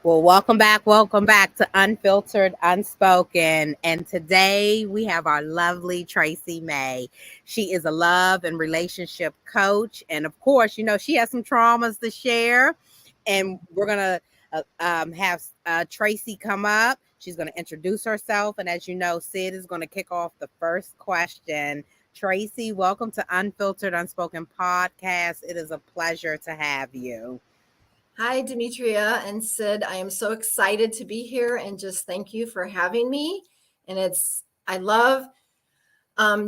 Well, welcome back to Unfiltered Unspoken. And today we have our lovely Tracy May. She is a love and relationship coach. And of course, she has some traumas to share. And we're going to have Tracy come up. She's going to introduce herself. And as you know, Sid is going to kick off the first question. Tracy, welcome to Unfiltered Unspoken Podcast. It is a pleasure to have you. Hi, Demetria and Sid. I am so excited to be here and just thank you for having me. And I love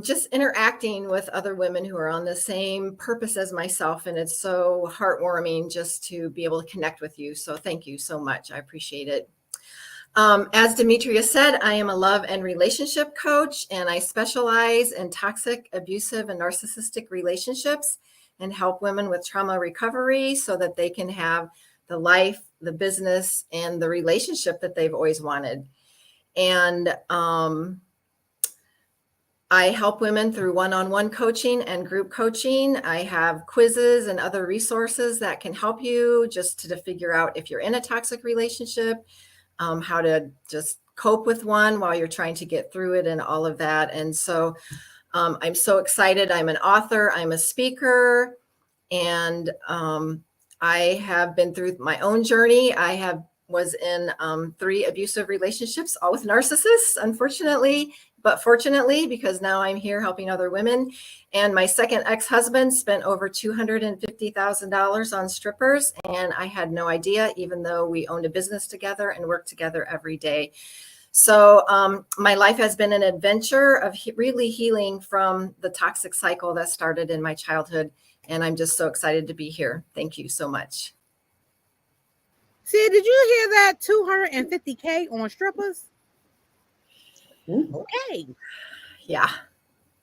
just interacting with other women who are on the same purpose as myself. And it's so heartwarming just to be able to connect with you. So thank you so much. I appreciate it. As Demetria said, I am a love and relationship coach, and I specialize in toxic, abusive, and narcissistic relationships and help women with trauma recovery so that they can have the life, the business, and the relationship that they've always wanted. And I help women through one-on-one coaching and group coaching. I have quizzes and other resources that can help you just to figure out if you're in a toxic relationship, how to just cope with one while you're trying to get through it and all of that. And so I'm so excited. I'm an author, I'm a speaker, and I have been through my own journey. Was in 3 abusive relationships, all with narcissists, unfortunately, but fortunately, because now I'm here helping other women. And my second ex-husband spent over $250,000 on strippers, and I had no idea, even though we owned a business together and worked together every day. So my life has been an adventure of really healing from the toxic cycle that started in my childhood. And I'm just so excited to be here. Thank you so much. See, did you hear that? $250K on strippers? Okay. Yeah.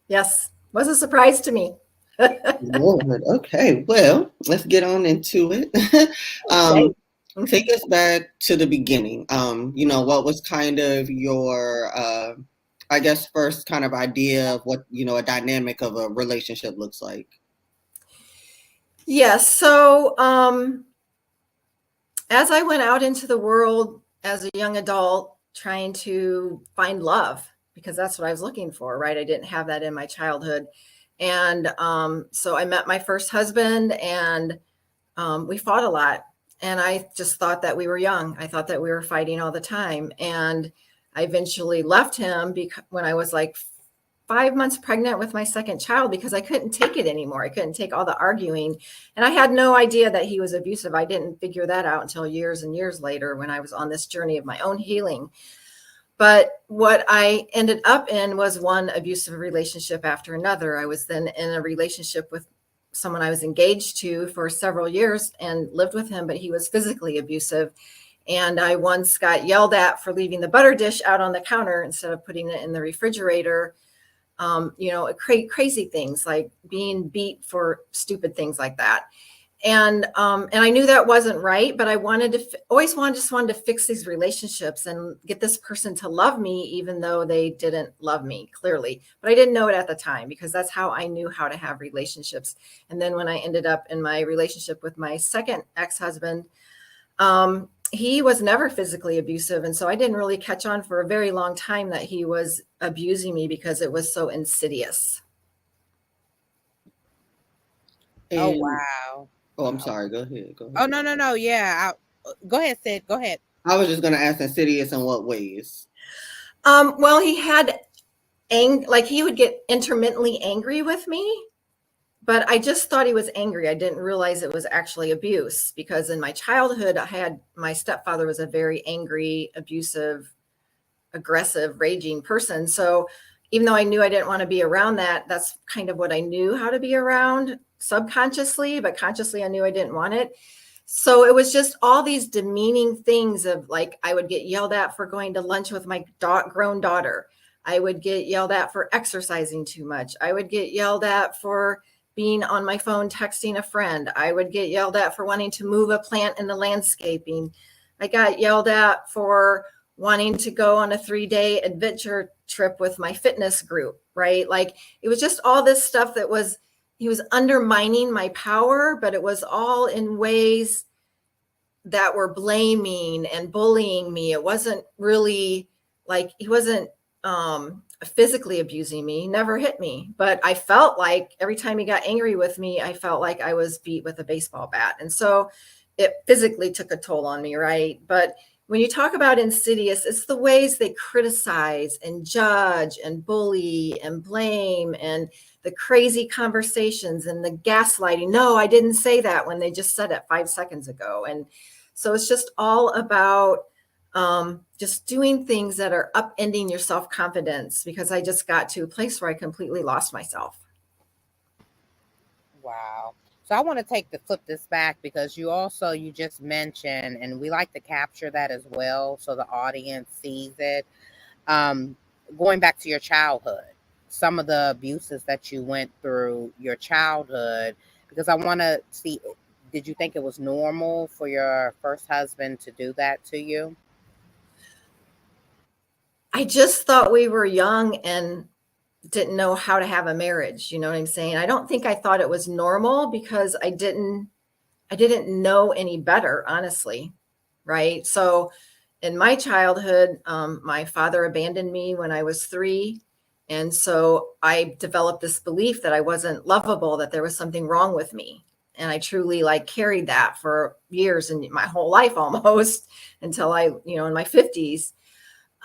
Yes. Was a surprise to me. Lord. Okay. Well, let's get on into it. Take us back to the beginning. What was kind of your, I guess, first kind of idea of what, a dynamic of a relationship looks like? Yes. So as I went out into the world as a young adult, trying to find love, because that's what I was looking for, right? I didn't have that in my childhood. And so I met my first husband, and we fought a lot. And I just thought that we were young. I thought that we were fighting all the time. And I eventually left him when I was like 5 months pregnant with my second child, because I couldn't take it anymore. I couldn't take all the arguing. And I had no idea that he was abusive. I didn't figure that out until years and years later when I was on this journey of my own healing. But what I ended up in was one abusive relationship after another. I was then in a relationship with someone I was engaged to for several years and lived with him, but he was physically abusive. And I once got yelled at for leaving the butter dish out on the counter instead of putting it in the refrigerator. Crazy things like being beat for stupid things like that. And I knew that wasn't right, but I just wanted to fix these relationships and get this person to love me, even though they didn't love me clearly. But I didn't know it at the time, because that's how I knew how to have relationships. And then when I ended up in my relationship with my second ex-husband, he was never physically abusive. And so I didn't really catch on for a very long time that he was abusing me, because it was so insidious. Oh, wow. Oh, I'm sorry. Go ahead. Oh, no. Yeah. Go ahead, Sid. Go ahead. I was just going to ask, insidious in what ways? Well, he had he would get intermittently angry with me, but I just thought he was angry. I didn't realize it was actually abuse, because in my childhood, my stepfather was a very angry, abusive, aggressive, raging person. So even though I knew I didn't want to be around that, that's kind of what I knew how to be around subconsciously, but consciously I knew I didn't want it. So it was just all these demeaning things of like, I would get yelled at for going to lunch with my grown daughter. I would get yelled at for exercising too much. I would get yelled at for being on my phone texting a friend. I would get yelled at for wanting to move a plant in the landscaping. I got yelled at for wanting to go on a 3-day adventure trip with my fitness group, right? Like it was just all this stuff that he was undermining my power, but it was all in ways that were blaming and bullying me. It wasn't really like, he wasn't physically abusing me, never hit me, but I felt like every time he got angry with me, I felt like I was beat with a baseball bat. And so it physically took a toll on me, right? But when you talk about insidious, it's the ways they criticize and judge and bully and blame, and the crazy conversations and the gaslighting. No, I didn't say that, when they just said it 5 seconds ago. And so it's just all about just doing things that are upending your self-confidence, because I just got to a place where I completely lost myself. Wow. So I want to flip this back, because you just mentioned, and we like to capture that as well so the audience sees it. Going back to your childhood, some of the abuses that you went through your childhood, because I want to see, did you think it was normal for your first husband to do that to you? I just thought we were young and didn't know how to have a marriage. You know what I'm saying? I don't think I thought it was normal, because I didn't know any better, honestly. Right. So in my childhood, my father abandoned me when I was 3. And so I developed this belief that I wasn't lovable, that there was something wrong with me. And I truly carried that for years, and my whole life almost, until I, in my 50s.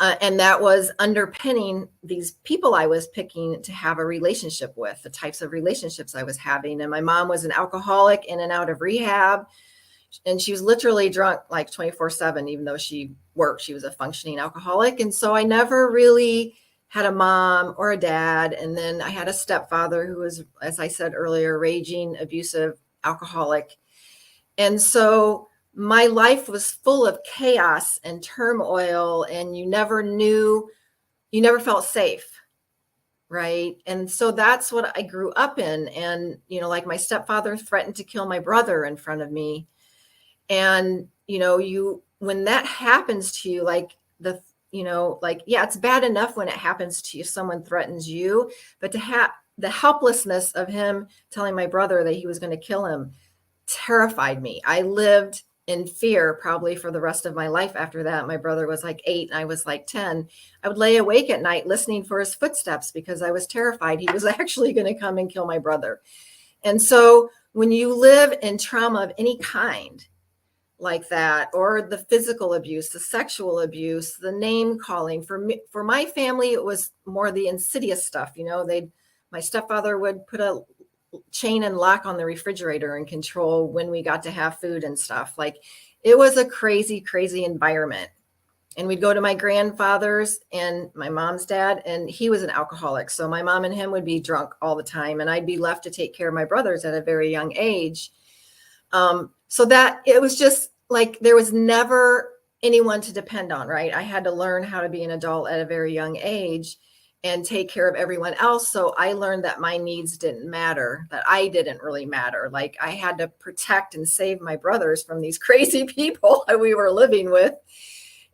And that was underpinning these people I was picking to have a relationship with, the types of relationships I was having. And my mom was an alcoholic, in and out of rehab. And she was literally drunk 24/7, even though she worked. She was a functioning alcoholic. And so I never really had a mom or a dad. And then I had a stepfather who was, as I said earlier, raging, abusive, alcoholic. And so my life was full of chaos and turmoil, and you never felt safe. Right. And so that's what I grew up in. And, my stepfather threatened to kill my brother in front of me. And, when that happens to you, yeah, it's bad enough when it happens to you, someone threatens you, but to have the helplessness of him telling my brother that he was going to kill him terrified me. I lived in fear probably for the rest of my life after that. My brother was 8 and I was 10. I would lay awake at night listening for his footsteps, because I was terrified he was actually going to come and kill my brother. And so when you live in trauma of any kind like that, or the physical abuse, the sexual abuse, the name calling, for my family, it was more the insidious stuff. My stepfather would put a chain and lock on the refrigerator and control when we got to have food and stuff. It was a crazy, crazy environment. And we'd go to my grandfather's and my mom's dad, and he was an alcoholic. So my mom and him would be drunk all the time, and I'd be left to take care of my brothers at a very young age. So that it was just there was never anyone to depend on, right? I had to learn how to be an adult at a very young age and take care of everyone else. So I learned that my needs didn't matter, that I didn't really matter. I had to protect and save my brothers from these crazy people that we were living with.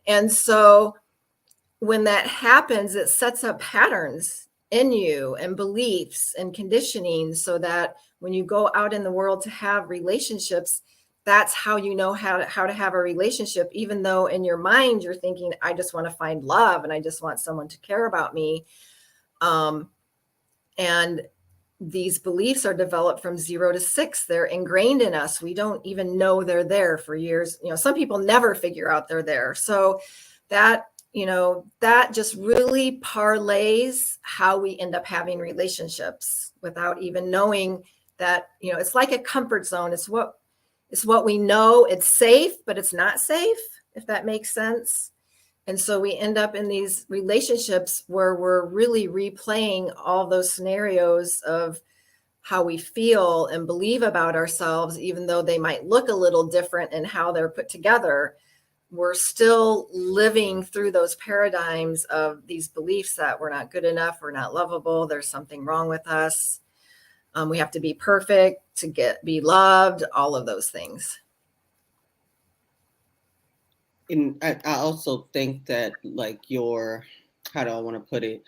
And so when that happens, it sets up patterns in you and beliefs and conditioning, so that when you go out in the world to have relationships, that's how you know how to have a relationship, even though in your mind you're thinking, I just want to find love and I just want someone to care about me. And these beliefs are developed from 0 to 6. They're ingrained in us. We don't even know they're there for years. Some people never figure out they're there. So that just really parlays how we end up having relationships without even knowing that, it's like a comfort zone. It's what we know. It's safe, but it's not safe, if that makes sense. And so we end up in these relationships where we're really replaying all those scenarios of how we feel and believe about ourselves, even though they might look a little different in how they're put together. We're still living through those paradigms of these beliefs that we're not good enough, we're not lovable, there's something wrong with us. We have to be perfect to be loved, all of those things. And I also think that how do I want to put it?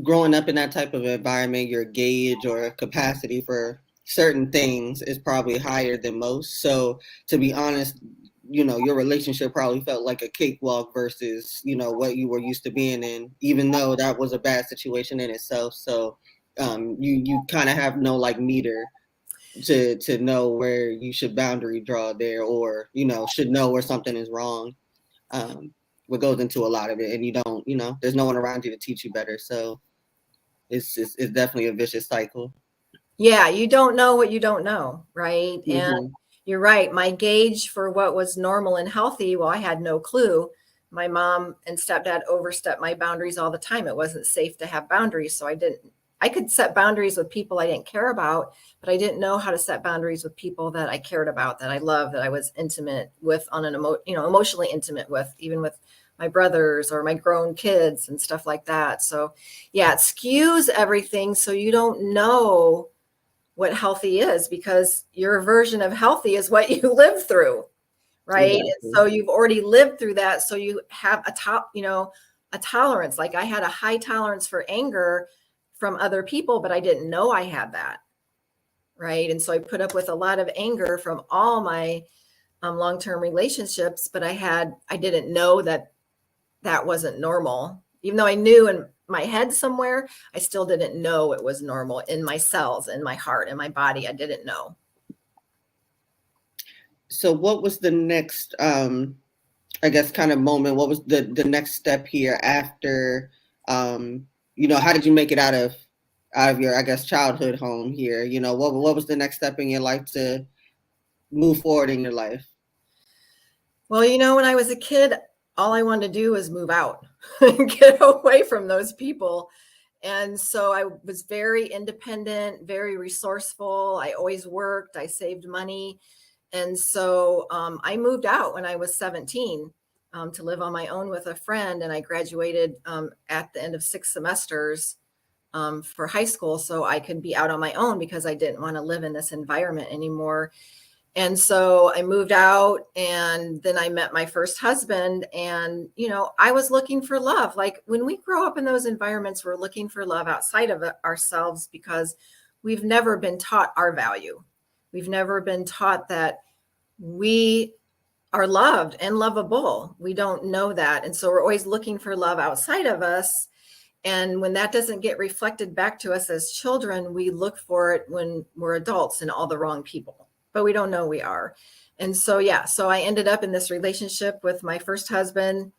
Growing up in that type of environment, your gauge or capacity for certain things is probably higher than most. So to be honest, your relationship probably felt like a cakewalk versus, what you were used to being in, even though that was a bad situation in itself. So you kind of have no like meter to know where you should boundary draw there, or, should know where something is wrong. What goes into a lot of it, and you don't, there's no one around you to teach you better. So it's definitely a vicious cycle. Yeah, you don't know what you don't know, right? Mm-hmm. And you're right. My gauge for what was normal and healthy, well, I had no clue. My mom and stepdad overstepped my boundaries all the time. It wasn't safe to have boundaries. So I could set boundaries with people I didn't care about, but I didn't know how to set boundaries with people that I cared about, that I loved, that I was intimate with on an emotionally intimate with, even with my brothers or my grown kids and stuff like that. So yeah, it skews everything. So you don't know what healthy is, because your version of healthy is what you live through, right? Exactly. And so you've already lived through that. So you have a tolerance. Like I had a high tolerance for anger from other people, but I didn't know I had that. Right. And so I put up with a lot of anger from all my long-term relationships, but I didn't know that wasn't normal. Even though I knew in my head somewhere, I still didn't know it was normal in my cells, in my heart, in my body. I didn't know. So what was the next, I guess, kind of moment? What was the next step here after, how did you make it out of your, I guess, childhood home here? What was the next step in your life to move forward in your life? Well, when I was a kid, all I wanted to do was move out and get away from those people. And so I was very independent, very resourceful. I always worked, I saved money. And so I moved out when I was 17 to live on my own with a friend. And I graduated at the end of 6 semesters for high school, so I could be out on my own, because I didn't want to live in this environment anymore. And so I moved out, and then I met my first husband, and, I was looking for love. Like when we grow up in those environments, we're looking for love outside of ourselves, because we've never been taught our value. We've never been taught that we are loved and lovable. We don't know that. And so we're always looking for love outside of us. And when that doesn't get reflected back to us as children, we look for it when we're adults and all the wrong people, but we don't know we are. And so, yeah, so I ended up in this relationship with my first husband.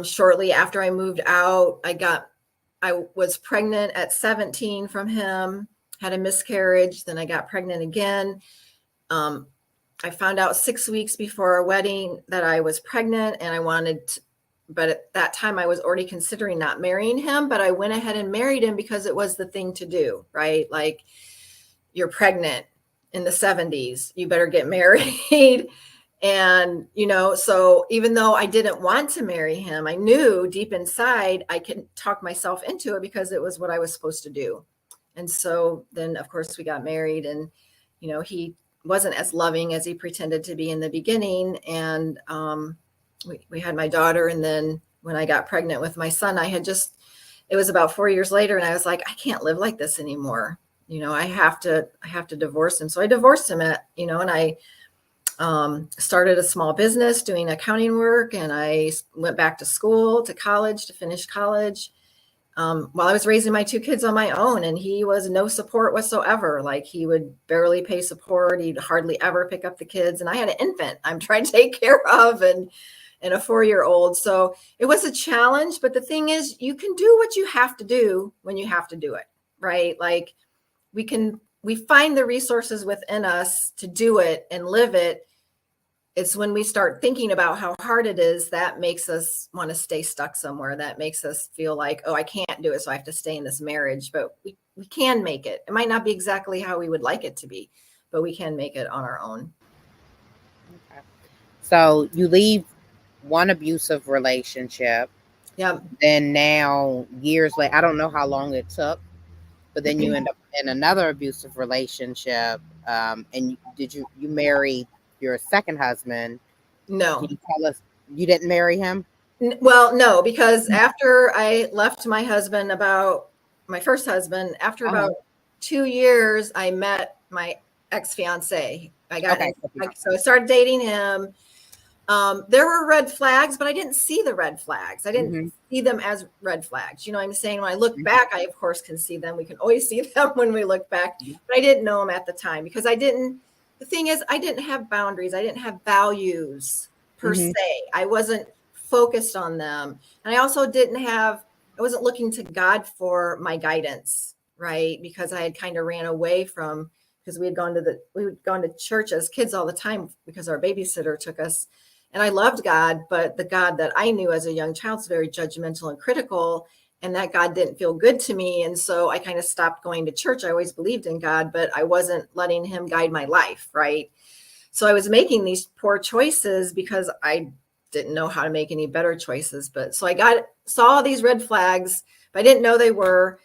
Shortly after I moved out, I was pregnant at 17 from him, had a miscarriage. Then I got pregnant again. I found out 6 weeks before our wedding that I was pregnant, and but at that time I was already considering not marrying him, but I went ahead and married him because it was the thing to do, right? Like, you're pregnant in the 70s, you better get married. And, so even though I didn't want to marry him, I knew deep inside I could talk myself into it, because it was what I was supposed to do. And so then, of course, we got married, and, he wasn't as loving as he pretended to be in the beginning. And we had my daughter. And then when I got pregnant with my son, it was about 4 years later, and I was like, I can't live like this anymore. I have to divorce him. So I divorced him and I started a small business doing accounting work. And I went back to school, to college, to finish college. While I was raising my 2 kids on my own, and he was no support whatsoever. Like, he would barely pay support. He'd hardly ever pick up the kids. And I had an infant I'm trying to take care of, and a 4-year-old. So it was a challenge. But the thing is, you can do what you have to do when you have to do it, right? Like, we find the resources within us to do it and live it. It's when we start thinking about how hard it is that makes us want to stay stuck somewhere. That makes us feel like, oh, I can't do it, so I have to stay in this marriage. But we can make it. It might not be exactly how we would like it to be, but we can make it on our own. Okay. So you leave one abusive relationship. Yeah. Then now, years later, I don't know how long it took, but then you end up in another abusive relationship. And you marry your second husband? No. Can you tell us you didn't marry him? Well, no, because after I left my first husband, after about 2 years, I met my ex-fiance. So I started dating him. There were red flags, but I didn't see the red flags. I didn't Mm-hmm. see them as red flags. You know what I'm saying? When I look Mm-hmm. back, I, of course, can see them. We can always see them when we look back, but I didn't know them at the time because the thing is, I didn't have boundaries. I didn't have values per Mm-hmm. se. I wasn't focused on them. And I also I wasn't looking to God for my guidance, right? Because I had kind of ran away from, because we had gone to church as kids all the time because our babysitter took us. And I loved God, but the God that I knew as a young child was very judgmental and critical. And that God didn't feel good to me. And so I kind of stopped going to church. I always believed in God, but I wasn't letting him guide my life. Right. So I was making these poor choices because I didn't know how to make any better choices. But so saw these red flags, but I didn't know they were.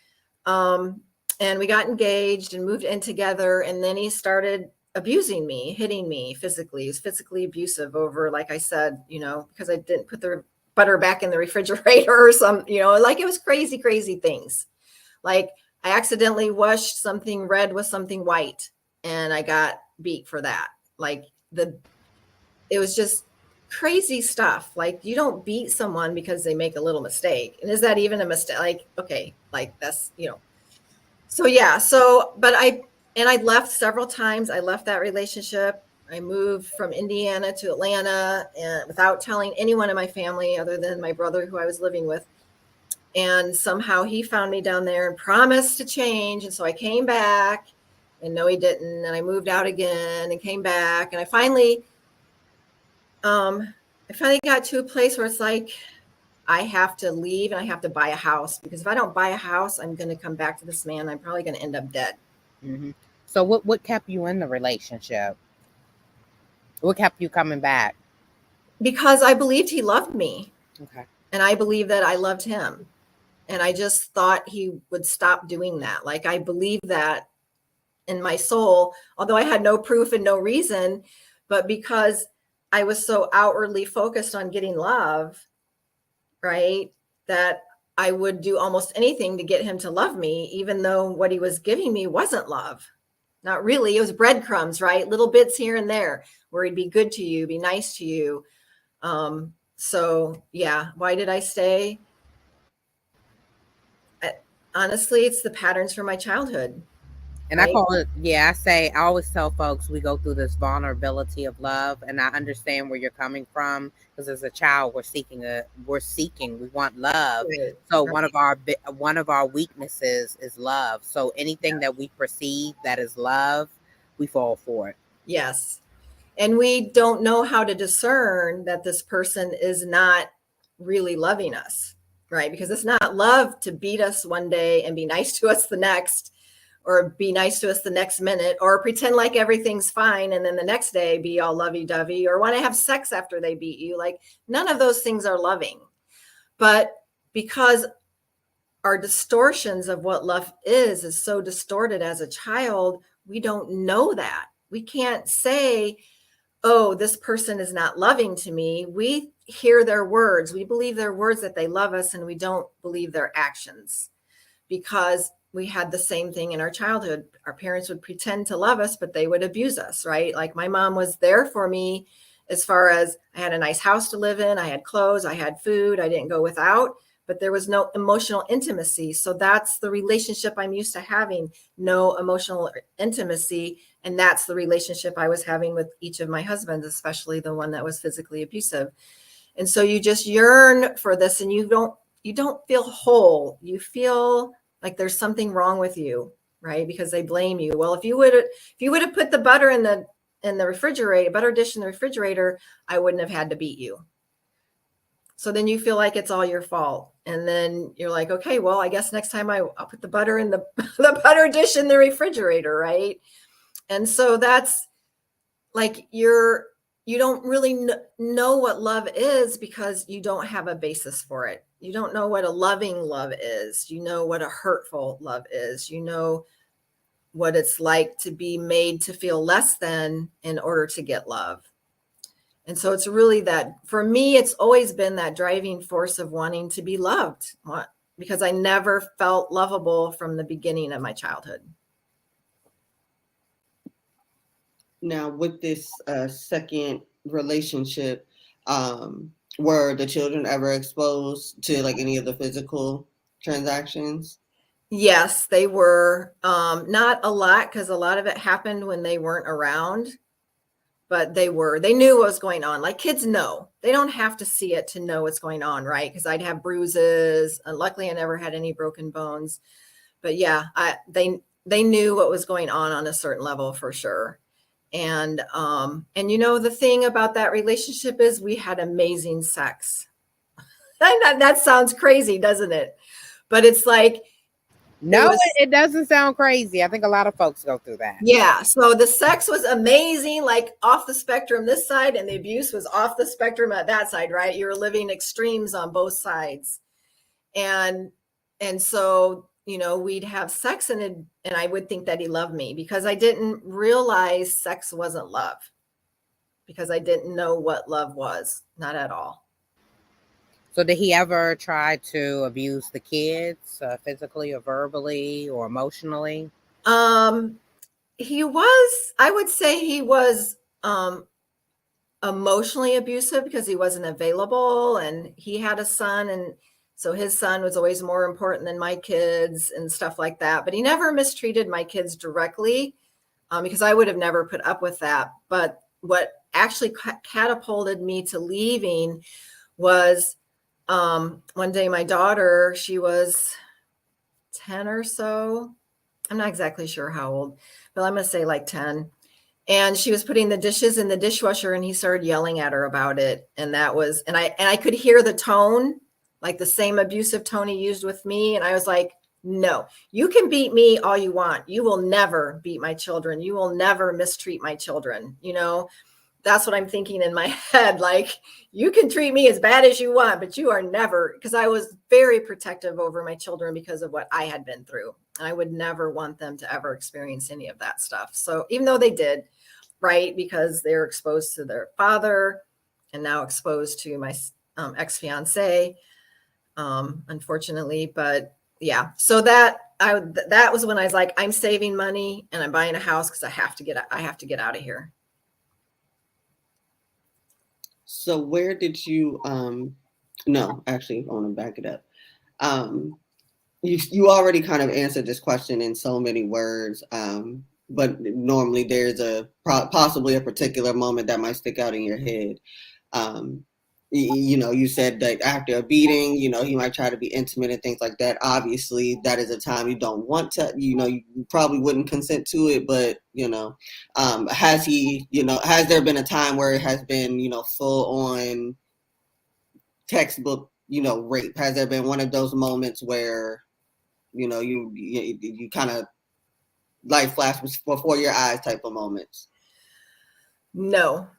And we got engaged and moved in together. And then he started abusing me, hitting me physically. He was physically abusive over, like I said, because I didn't put the butter back in the refrigerator or some, like it was crazy, crazy things. Like I accidentally washed something red with something white and I got beat for that. Like it was just crazy stuff. Like you don't beat someone because they make a little mistake. And is that even a mistake? Like, okay, like that's, So yeah, but I left several times. I left that relationship. I moved from Indiana to Atlanta and without telling anyone in my family other than my brother who I was living with. And somehow he found me down there and promised to change. And so I came back and no, he didn't. And I moved out again and came back. And I finally got to a place where it's like, I have to leave and I have to buy a house because if I don't buy a house, I'm going to come back to this man. I'm probably going to end up dead. Mm-hmm. So what kept you in the relationship? What kept you coming back? Because I believed he loved me. Okay. And I believed that I loved him. And I just thought he would stop doing that. Like I believed that in my soul, although I had no proof and no reason, but because I was so outwardly focused on getting love, right, that I would do almost anything to get him to love me, even though what he was giving me wasn't love. Not really. It was breadcrumbs, right? Little bits here and there where he'd be good to you, be nice to you. So yeah, why did I stay? Honestly, it's the patterns from my childhood. And I Right? call it, I always tell folks we go through this vulnerability of love, and I understand where you're coming from because as a child we want love. So Right. one of our weaknesses is love. So anything that we perceive that is love, we fall for it. Yes. And we don't know how to discern that this person is not really loving us, right? Because it's not love to beat us one day and be nice to us the next, or be nice to us the next minute, or pretend like everything's fine and then the next day be all lovey-dovey, or want to have sex after they beat you. Like none of those things are loving. But because our distortions of what love is so distorted as a child, we don't know that. We can't say, oh, this person is not loving to me. We hear their words. We believe their words that they love us, and we don't believe their actions because we had the same thing in our childhood. Our parents would pretend to love us, but they would abuse us, right? Like my mom was there for me as far as I had a nice house to live in, I had clothes, I had food, I didn't go without, but there was no emotional intimacy. So that's the relationship I'm used to having, no emotional intimacy. And that's the relationship I was having with each of my husbands, especially the one that was physically abusive. And so you just yearn for this and you don't feel whole. You feel like there's something wrong with you, right? Because they blame you. Well, if you would have put the butter in the refrigerator, butter dish in the refrigerator, I wouldn't have had to beat you. So then you feel like it's all your fault. And then you're like, okay, well, I guess next time I'll put the butter in the butter dish in the refrigerator, right? And so that's like you don't really know what love is because you don't have a basis for it. You don't know what a loving love is. You know what a hurtful love is. You know what it's like to be made to feel less than in order to get love. And so it's really that, for me, it's always been that driving force of wanting to be loved because I never felt lovable from the beginning of my childhood. Now, with this second relationship, Were the children ever exposed to like any of the physical transactions? Yes, they were. Not a lot, because a lot of it happened when they weren't around, but they knew what was going on. Like kids know. They don't have to see it to know what's going on, right? Because I'd have bruises. And luckily, I never had any broken bones. But yeah, they knew what was going on a certain level for sure. And the thing about that relationship is we had amazing sex. That sounds crazy, doesn't it? But it's like, No, it doesn't sound crazy. I think a lot of folks go through that. yeah. So the sex was amazing, like off the spectrum this side, and the abuse was off the spectrum at that side, right? You were living extremes on both sides. And so, we'd have sex, and I would think that he loved me, because I didn't realize sex wasn't love, because I didn't know what love was, not at all. So did he ever try to abuse the kids, physically or verbally or emotionally? I would say he was emotionally abusive, because he wasn't available, and he had a son, and so his son was always more important than my kids and stuff like that. But he never mistreated my kids directly, because I would have never put up with that. But what actually catapulted me to leaving was one day my daughter, she was 10 or so. I'm not exactly sure how old, but I'm going to say like 10. And she was putting the dishes in the dishwasher, and he started yelling at her about it. And I could hear the tone, like the same abusive tone he used with me. And I was like, no, you can beat me all you want. You will never beat my children. You will never mistreat my children. That's what I'm thinking in my head. Like, you can treat me as bad as you want, but you are never, because I was very protective over my children because of what I had been through. And I would never want them to ever experience any of that stuff. So even though they did, right, because they're exposed to their father and now exposed to my ex-fiance, unfortunately. But yeah, so that was when I was like, I'm saving money and I'm buying a house, because I have to get out of here. So where did you no, actually I want to back it up. You already kind of answered this question in so many words, but normally there's possibly a particular moment that might stick out in your head. You said that after a beating, he might try to be intimate and things like that. Obviously, that is a time you don't want to, you probably wouldn't consent to it, but, has there been a time where it has been, full on textbook, rape? Has there been one of those moments where, you kind of life flashes before your eyes type of moments? No,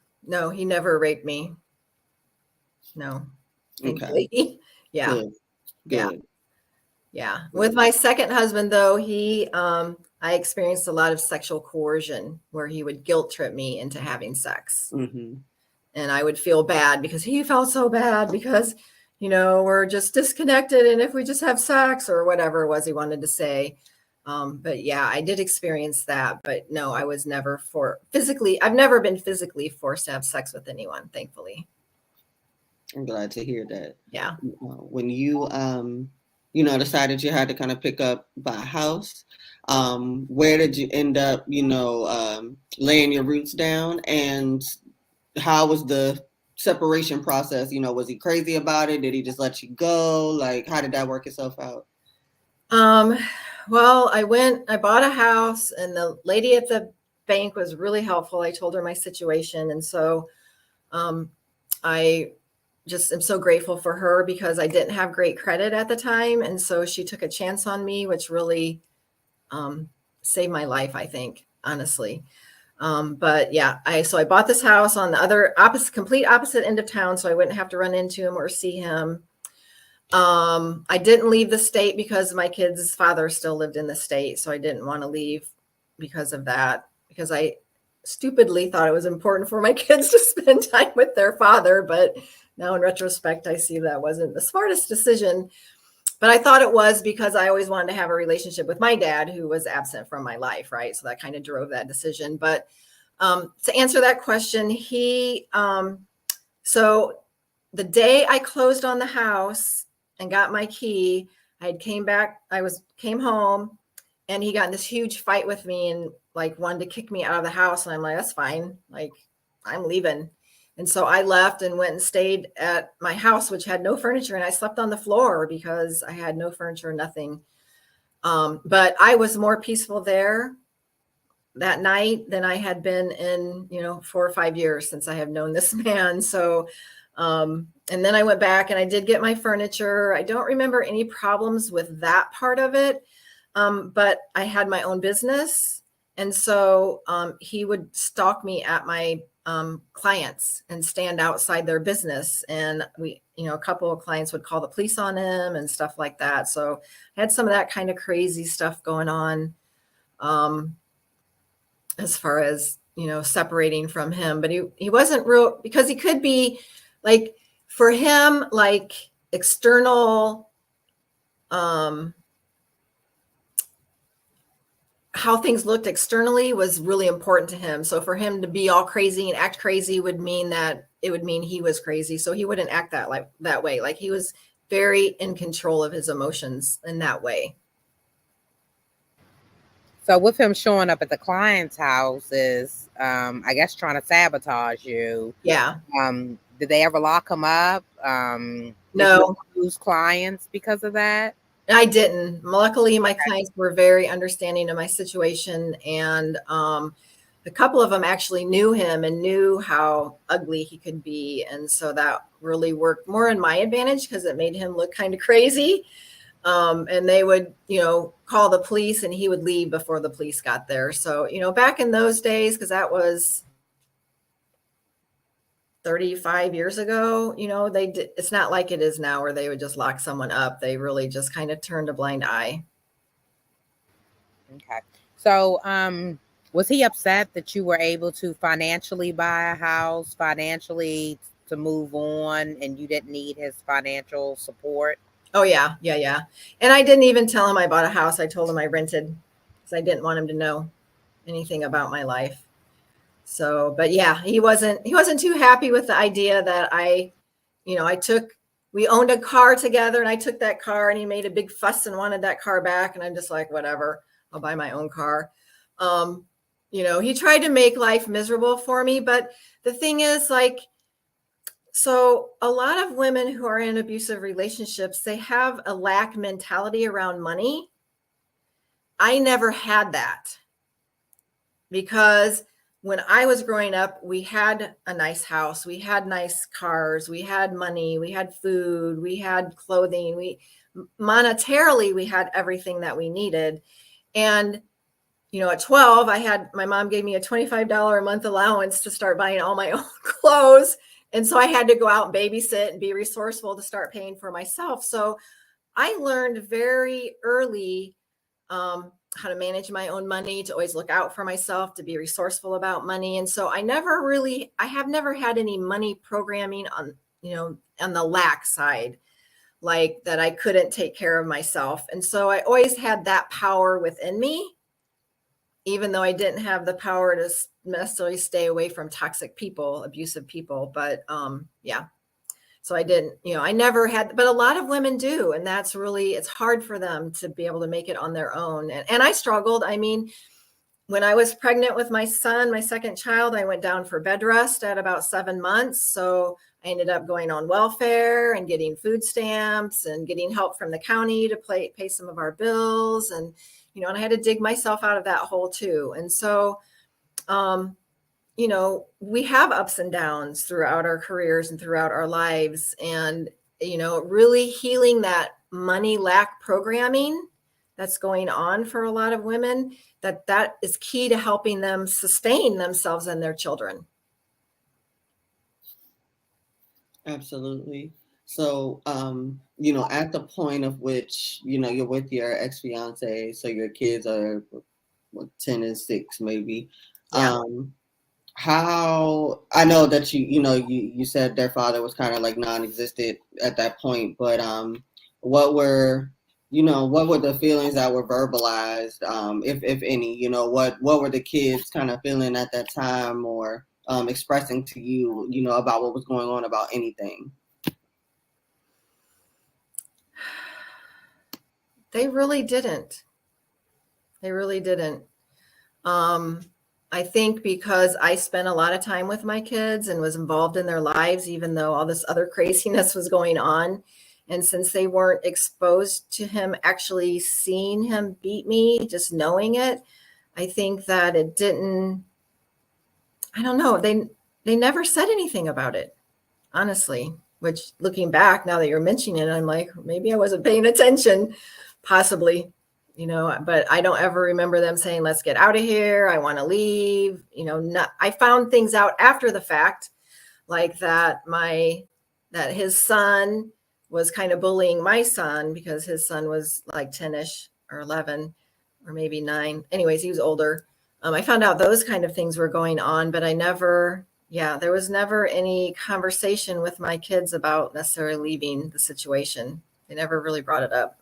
he never raped me. No. Okay. Yeah. Good. Yeah. With my second husband, though, I experienced a lot of sexual coercion, where he would guilt trip me into having sex. Mm-hmm. And I would feel bad, because he felt so bad, because, we're just disconnected, and if we just have sex, or whatever it was he wanted to say. But yeah, I did experience that. But no, I was never I've never been physically forced to have sex with anyone, thankfully. I'm glad to hear that. Yeah. When you, decided you had to kind of pick up by a house, where did you end up, laying your roots down, and how was the separation process? Was he crazy about it? Did he just let you go? Like, how did that work itself out? Well, I bought a house, and the lady at the bank was really helpful. I told her my situation. And so, I just am so grateful for her, because I didn't have great credit at the time. And so she took a chance on me, which really saved my life, I think, honestly. But yeah, so I bought this house on the complete opposite end of town, so I wouldn't have to run into him or see him. I didn't leave the state, because my kid's father still lived in the state. So I didn't want to leave because of that, because I stupidly thought it was important for my kids to spend time with their father. But now in retrospect, I see that wasn't the smartest decision. But I thought it was, because I always wanted to have a relationship with my dad, who was absent from my life, right? So that kind of drove that decision. But to answer that question, he So the day I closed on the house and got my key, came home, and he got in this huge fight with me and like wanted to kick me out of the house. And I'm like, that's fine. Like, I'm leaving. And so I left and went and stayed at my house, which had no furniture. And I slept on the floor because I had no furniture, nothing. But I was more peaceful there that night than I had been in, 4 or 5 years since I have known this man. So, and then I went back and I did get my furniture. I don't remember any problems with that part of it. But I had my own business. And so he would stalk me at my clients and stand outside their business. And a couple of clients would call the police on him and stuff like that. So I had some of that kind of crazy stuff going on as far as, separating from him. But he wasn't real, because he could be like, for him, like external, how things looked externally was really important to him. So for him to be all crazy and act crazy would mean he was crazy. So he wouldn't act that way. Like, he was very in control of his emotions in that way. So with him showing up at the client's house is, I guess, trying to sabotage you. Yeah. Did they ever lock him up? No. Did you lose clients because of that? I didn't. Luckily, my clients were very understanding of my situation. And a couple of them actually knew him and knew how ugly he could be. And so that really worked more in my advantage because it made him look kind of crazy. And they would, call the police and he would leave before the police got there. So, back in those days, because that was 35 years ago, it's not like it is now where they would just lock someone up. They really just kind of turned a blind eye. Okay. So, was he upset that you were able to financially buy a house, financially to move on, and you didn't need his financial support? Oh, yeah. Yeah. And I didn't even tell him I bought a house. I told him I rented because I didn't want him to know anything about my life. So, but yeah, he wasn't too happy with the idea that we owned a car together and I took that car, and he made a big fuss and wanted that car back. And I'm just like, whatever, I'll buy my own car. He tried to make life miserable for me. But the thing is, like, so a lot of women who are in abusive relationships, they have a lack mentality around money. I never had that, because when I was growing up, we had a nice house, we had nice cars, we had money, we had food, we had clothing, monetarily, we had everything that we needed. And, at 12, my mom gave me a $25 a month allowance to start buying all my own clothes. And so I had to go out and babysit and be resourceful to start paying for myself. So I learned very early how to manage my own money, to always look out for myself, to be resourceful about money. And so I have never had any money programming on the lack side, like that I couldn't take care of myself. And so I always had that power within me, even though I didn't have the power to necessarily stay away from toxic people, abusive people. But yeah. So I didn't, I never had, but a lot of women do. And that's really, it's hard for them to be able to make it on their own. And I struggled. I mean, when I was pregnant with my son, my second child, I went down for bed rest at about 7 months. So I ended up going on welfare and getting food stamps and getting help from the county to pay some of our bills. And, and I had to dig myself out of that hole too. And so, we have ups and downs throughout our careers and throughout our lives. And, really healing that money lack programming that's going on for a lot of women, that is key to helping them sustain themselves and their children. Absolutely. So, at the point of which, you're with your ex-fiance, so your kids are 10 and 6, maybe. Yeah. How, I know that you said their father was kind of like non-existent at that point, but what were the feelings that were verbalized, if any, what were the kids kind of feeling at that time, or expressing to you, about what was going on, about anything? They really didn't. They really didn't. I think because I spent a lot of time with my kids and was involved in their lives, even though all this other craziness was going on. And since they weren't exposed to him, actually seeing him beat me, just knowing it, I think that it didn't, I don't know. They never said anything about it, honestly, which looking back, now that you're mentioning it, I'm like, maybe I wasn't paying attention, possibly. But I don't ever remember them saying, let's get out of here, I want to leave. I found things out after the fact, like that his son was kind of bullying my son because his son was like 10ish or 11 or maybe 9. Anyways, he was older. I found out those kind of things were going on, but there was never any conversation with my kids about necessarily leaving the situation. They never really brought it up.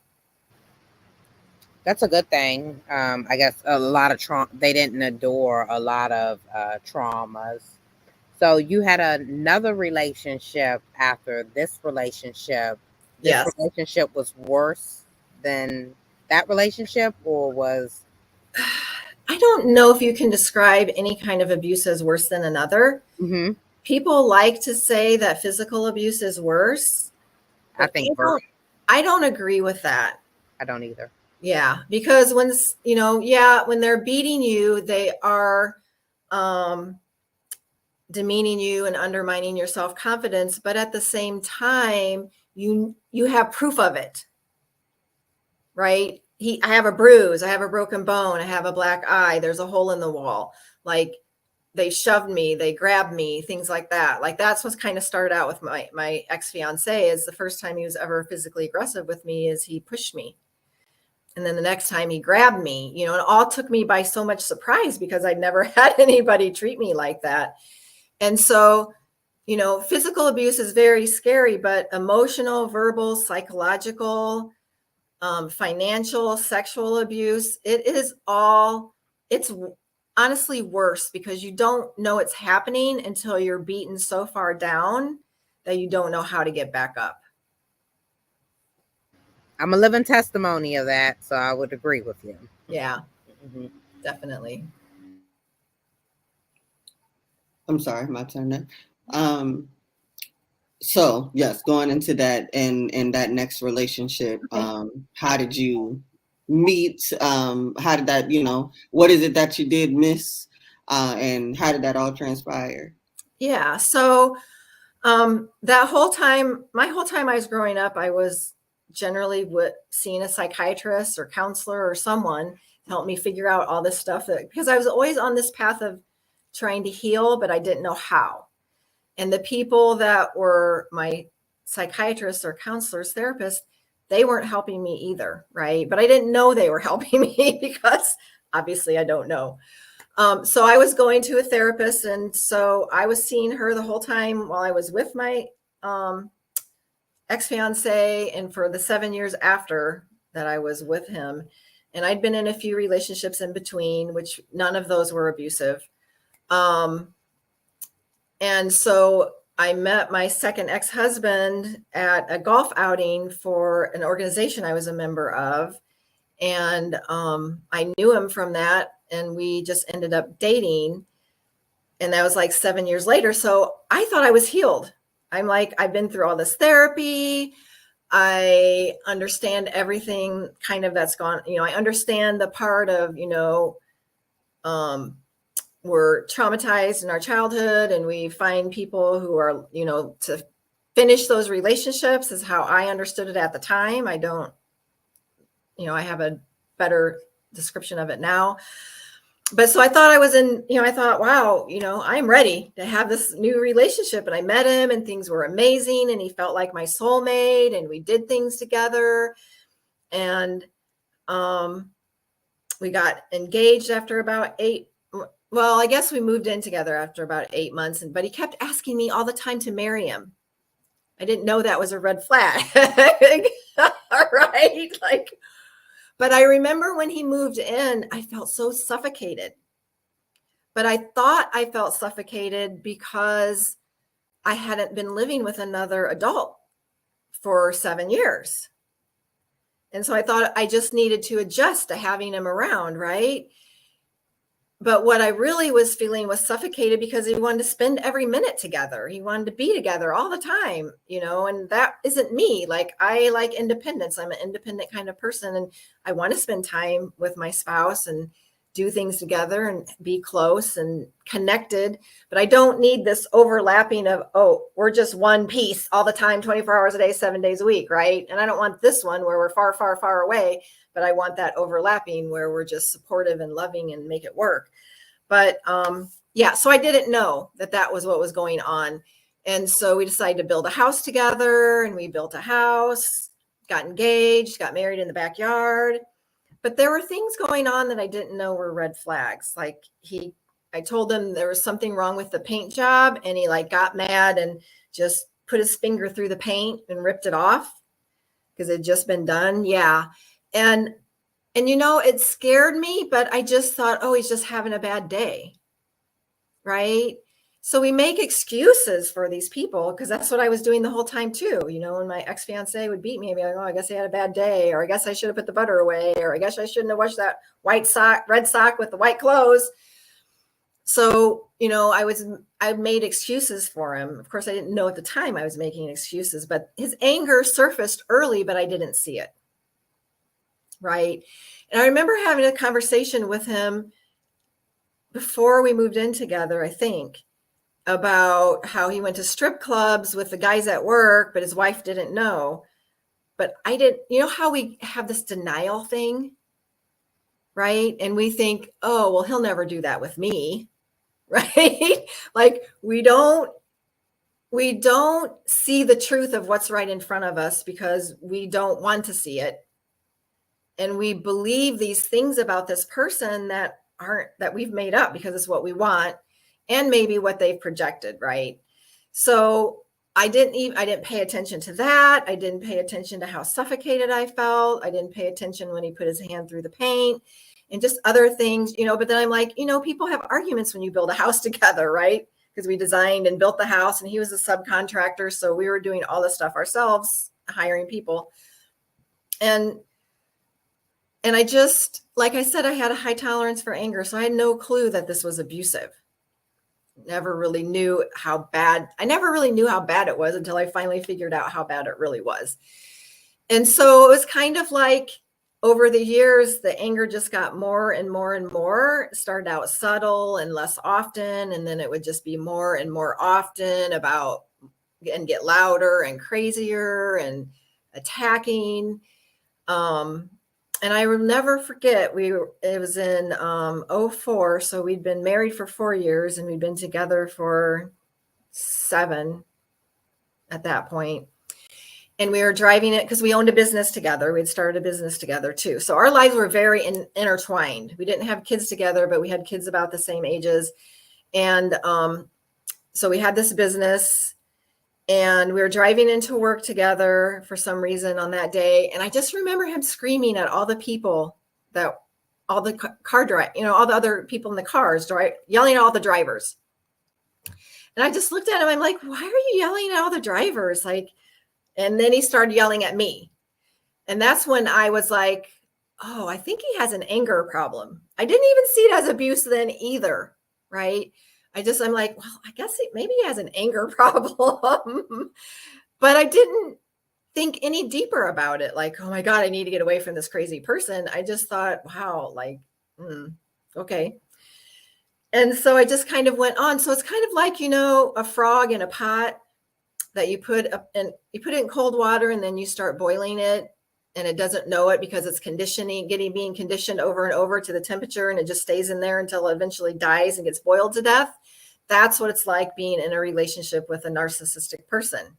That's a good thing. I guess a lot of trauma, they didn't adore a lot of traumas. So you had another relationship after this relationship. This Yes. relationship was worse than that relationship, or was... I don't know if you can describe any kind of abuse as worse than another. Mm-hmm. People like to say that physical abuse is worse. I think I don't agree with that. I don't either. Yeah, because when they're beating you, they are demeaning you and undermining your self-confidence, but at the same time, you have proof of it. Right? I have a bruise, I have a broken bone, I have a black eye, there's a hole in the wall. Like, they shoved me, they grabbed me, things like that. Like, that's what's kind of started out with my ex-fiance. Is the first time he was ever physically aggressive with me is he pushed me. And then the next time he grabbed me, and it all took me by so much surprise because I'd never had anybody treat me like that. And so, physical abuse is very scary, but emotional, verbal, psychological, financial, sexual abuse, it's honestly worse because you don't know it's happening until you're beaten so far down that you don't know how to get back up. I'm a living testimony of that, so I would agree with you. Yeah, definitely. I'm sorry, my turn now. So yes, going into that and that next relationship, how did you meet? How did that, what is it that you did miss? And how did that all transpire? Yeah. So my whole time I was growing up, I was generally seeing a psychiatrist or counselor or someone to help me figure out all this stuff, because I was always on this path of trying to heal, but I didn't know how. And the people that were my psychiatrists or counselors, therapists, they weren't helping me either, right? But I didn't know they were helping me because obviously I don't know. So I was going to a therapist, and so I was seeing her the whole time while I was with my ex-fiance, and for the 7 years after that I was with him. And I'd been in a few relationships in between, which none of those were abusive. And so I met my second ex-husband at a golf outing for an organization I was a member of. And I knew him from that, and we just ended up dating. And that was like 7 years later. So I thought I was healed. I'm like, I've been through all this therapy. I understand everything kind of that's gone. I understand the part of, we're traumatized in our childhood, and we find people who are, to finish those relationships is how I understood it at the time. I don't, I have a better description of it now. But so I thought I was I thought, wow, I'm ready to have this new relationship. And I met him, and things were amazing, and he felt like my soulmate, and we did things together. And we got engaged after about 8. Well, I guess we moved in together after about 8 months, but he kept asking me all the time to marry him. I didn't know that was a red flag. Right? But I remember when he moved in, I felt so suffocated. but I thought I felt suffocated because I hadn't been living with another adult for 7 years. And so I thought I just needed to adjust to having him around, right? But what I really was feeling was suffocated because he wanted to spend every minute together. He wanted to be together all the time, and that isn't me. Like, I like independence. I'm an independent kind of person, and I want to spend time with my spouse and do things together and be close and connected. But I don't need this overlapping of, oh, we're just one piece all the time, 24 hours a day, 7 days a week, right? And I don't want this one where we're far, far, far away, but I want that overlapping where we're just supportive and loving and make it work. But yeah, so I didn't know that was what was going on. And so we decided to build a house together, and we built a house, got engaged, got married in the backyard. But there were things going on that I didn't know were red flags. Like, I told him there was something wrong with the paint job, and he got mad and just put his finger through the paint and ripped it off because it had just been done. Yeah. And it scared me, but I just thought, oh, he's just having a bad day. Right. So we make excuses for these people, because that's what I was doing the whole time too. When my ex-fiance would beat me, I'd be like, oh, I guess he had a bad day, or I guess I should have put the butter away, or I guess I shouldn't have washed that red sock with the white clothes. So, I made excuses for him. Of course, I didn't know at the time I was making excuses, but his anger surfaced early, but I didn't see it. Right. And I remember having a conversation with him before we moved in together, I think, about how he went to strip clubs with the guys at work, but his wife didn't know. But I didn't, how we have this denial thing, right? And we think, oh, well, he'll never do that with me, right? Like, we don't see the truth of what's right in front of us because we don't want to see it. And we believe these things about this person that we've made up because it's what we want, and maybe what they've projected, right? So I didn't pay attention to that. I didn't pay attention to how suffocated I felt. I didn't pay attention when he put his hand through the paint and just other things, but then I'm like, people have arguments when you build a house together, right? Because we designed and built the house, and he was a subcontractor. So we were doing all the stuff ourselves, hiring people. And I just, like I said, I had a high tolerance for anger. So I had no clue that this was abusive. Never really knew how bad it was until I finally figured out how bad it really was. And so it was kind of like, over the years, the anger just got more and more and more. It started out subtle and less often. And then it would just be more and more often and get louder and crazier and attacking. And I will never forget, it was in 2004. So we'd been married for 4 years, and we'd been together for 7 at that point. And we were driving it because we owned a business together. We'd started a business together too. So our lives were very intertwined. We didn't have kids together, but we had kids about the same ages. And so we had this business, and we were driving into work together for some reason on that day. And I just remember him screaming at all the people all the car drive, all the other people in the cars, yelling at all the drivers. And I just looked at him. I'm like, why are you yelling at all the drivers? And then he started yelling at me. And that's when I was like, oh, I think he has an anger problem. I didn't even see it as abuse then either. Right. I'm like, well, I guess maybe he has an anger problem, but I didn't think any deeper about it. Like, oh my God, I need to get away from this crazy person. I just thought, wow, okay. And so I just kind of went on. So it's kind of like, a frog in a pot that you put it in cold water, and then you start boiling it, and it doesn't know it because it's being conditioned over and over to the temperature, and it just stays in there until it eventually dies and gets boiled to death. That's what it's like being in a relationship with a narcissistic person,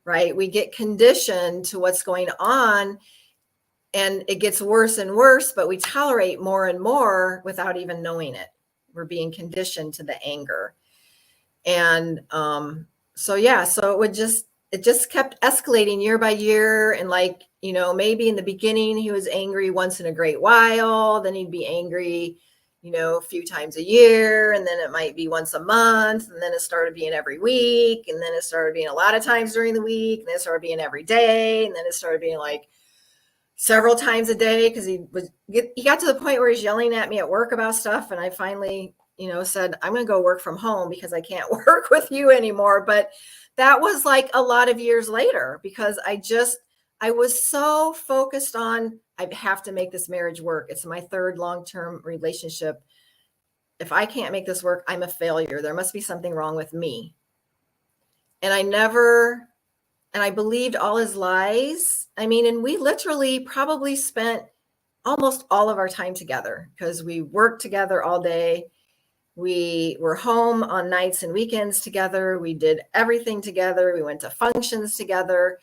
right? We get conditioned to what's going on, and it gets worse and worse, but we tolerate more and more without even knowing it. We're being conditioned to the anger. And so it just kept escalating year by year. And maybe in the beginning he was angry once in a great while, then he'd be angry, a few times a year, and then it might be once a month, and then it started being every week, and then it started being a lot of times during the week, and then it started being every day, and then it started being like several times a day, because he got to the point where he's yelling at me at work about stuff, and I finally said, I'm going to go work from home because I can't work with you anymore. But that was like a lot of years later, because I was so focused on, I have to make this marriage work. It's my third long-term relationship. If I can't make this work, I'm a failure. There must be something wrong with me. And I believed all his lies. I mean, and we literally probably spent almost all of our time together, because we worked together all day. We were home on nights and weekends together. We did everything together. We went to functions together.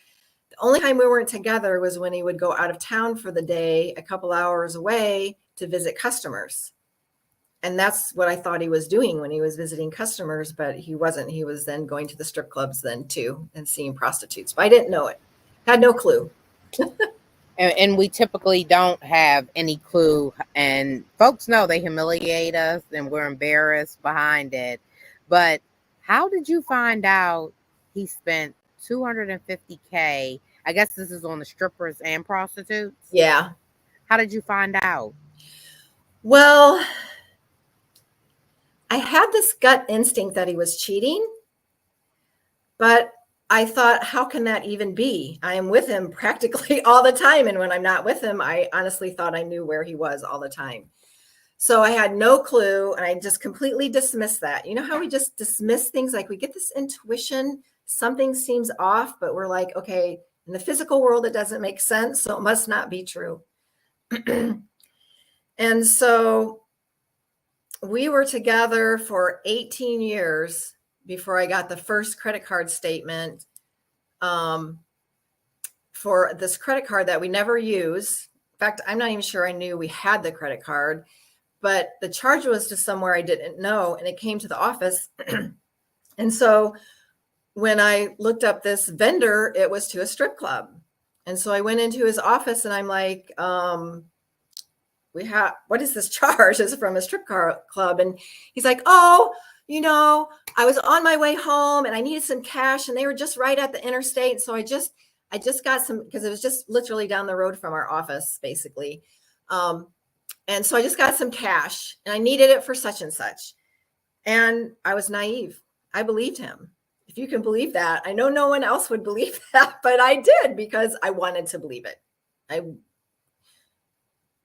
The only time we weren't together was when he would go out of town for the day, a couple hours away, to visit customers. And that's what I thought he was doing when he was visiting customers, but he wasn't. He was then going to the strip clubs then too, and seeing prostitutes. But I didn't know it. Had no clue. And we typically don't have any clue, and folks know they humiliate us and we're embarrassed behind it. But how did you find out he spent $250K? I guess this is on the strippers and prostitutes. Yeah. How did you find out? Well, I had this gut instinct that he was cheating, but I thought, how can that even be? I am with him practically all the time. And when I'm not with him, I honestly thought I knew where he was all the time. So I had no clue. And I just completely dismissed that. You know how we just dismiss things? Like we get this intuition, something seems off, but we're like, okay, in the physical world, it doesn't make sense. So it must not be true. And so we were together for 18 years before I got the first credit card statement for this credit card that we never use. In fact, I'm not even sure I knew we had the credit card, but the charge was to somewhere I didn't know, and it came to the office. And so when I looked up this vendor, it was to a strip club. And so I went into his office and I'm like, what is this charge? It's from a strip club. And he's like, oh, I was on my way home and I needed some cash, and they were just right at the interstate. So I just got some, because it was just literally down the road from our office, basically. And so I just got some cash and I needed it for such and such. And I was naive. I believed him. If you can believe that. I know no one else would believe that, but I did, because I wanted to believe it.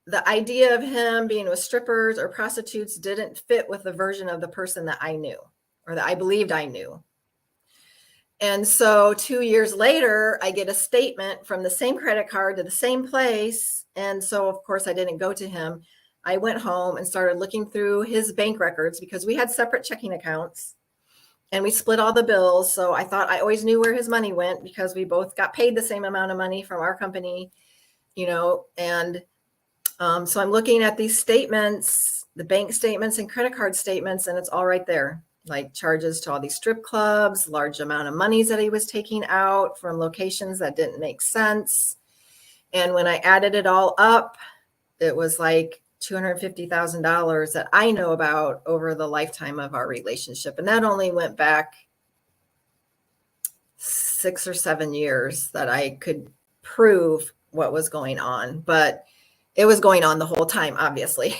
The idea of him being with strippers or prostitutes didn't fit with the version of the person that I knew, or that I believed I knew. And so 2 years later, I get a statement from the same credit card to the same place. And so, of course, I didn't go to him. I went home and started looking through his bank records, because we had separate checking accounts and we split all the bills. So I thought I always knew where his money went, because we both got paid the same amount of money from our company, and so I'm looking at these statements, the bank statements and credit card statements, and it's all right there, like charges to all these strip clubs, large amount of monies that he was taking out from locations that didn't make sense. And when I added it all up, it was like $250,000 that I know about over the lifetime of our relationship. And that only went back 6 or 7 years that I could prove what was going on. But it was going on the whole time, obviously.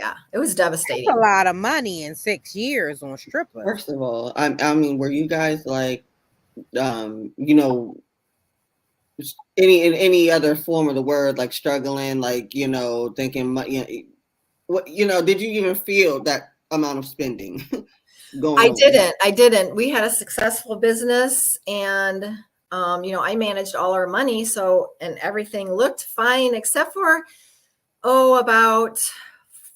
Yeah, it was devastating. That's a lot of money in 6 years on strippers. First of all, I mean, were you guys like, any other form of the word, like struggling, like, thinking, did you even feel that amount of spending going on? I didn't. We had a successful business, and I managed all our money. So, and everything looked fine, except for, about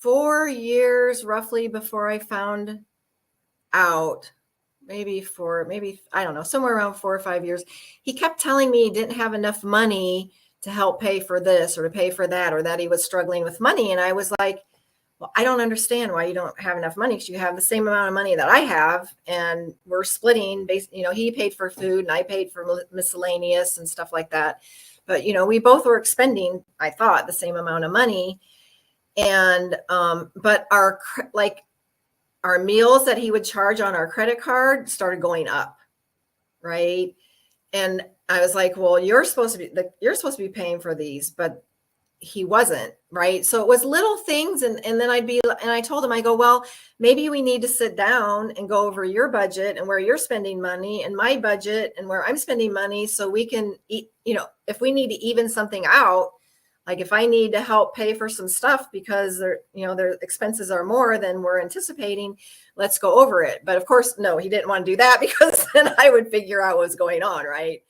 4 years roughly before I found out, maybe, I don't know, somewhere around 4 or 5 years, he kept telling me he didn't have enough money to help pay for this or to pay for that, or that he was struggling with money. And I was like, well, I don't understand why you don't have enough money, because you have the same amount of money that I have, and we're splitting. He paid for food and I paid for miscellaneous and stuff like that. But, we both were expending, I thought, the same amount of money. And but our meals that he would charge on our credit card started going up, right? And I was like, well, you're supposed to be paying for these, but he wasn't, right? So it was little things. And then I told him, I go, well, maybe we need to sit down and go over your budget and where you're spending money and my budget and where I'm spending money, so we can eat, if we need to even something out, like if I need to help pay for some stuff because their expenses are more than we're anticipating, let's go over it. But of course, no, he didn't want to do that, because then I would figure out what's going on, right?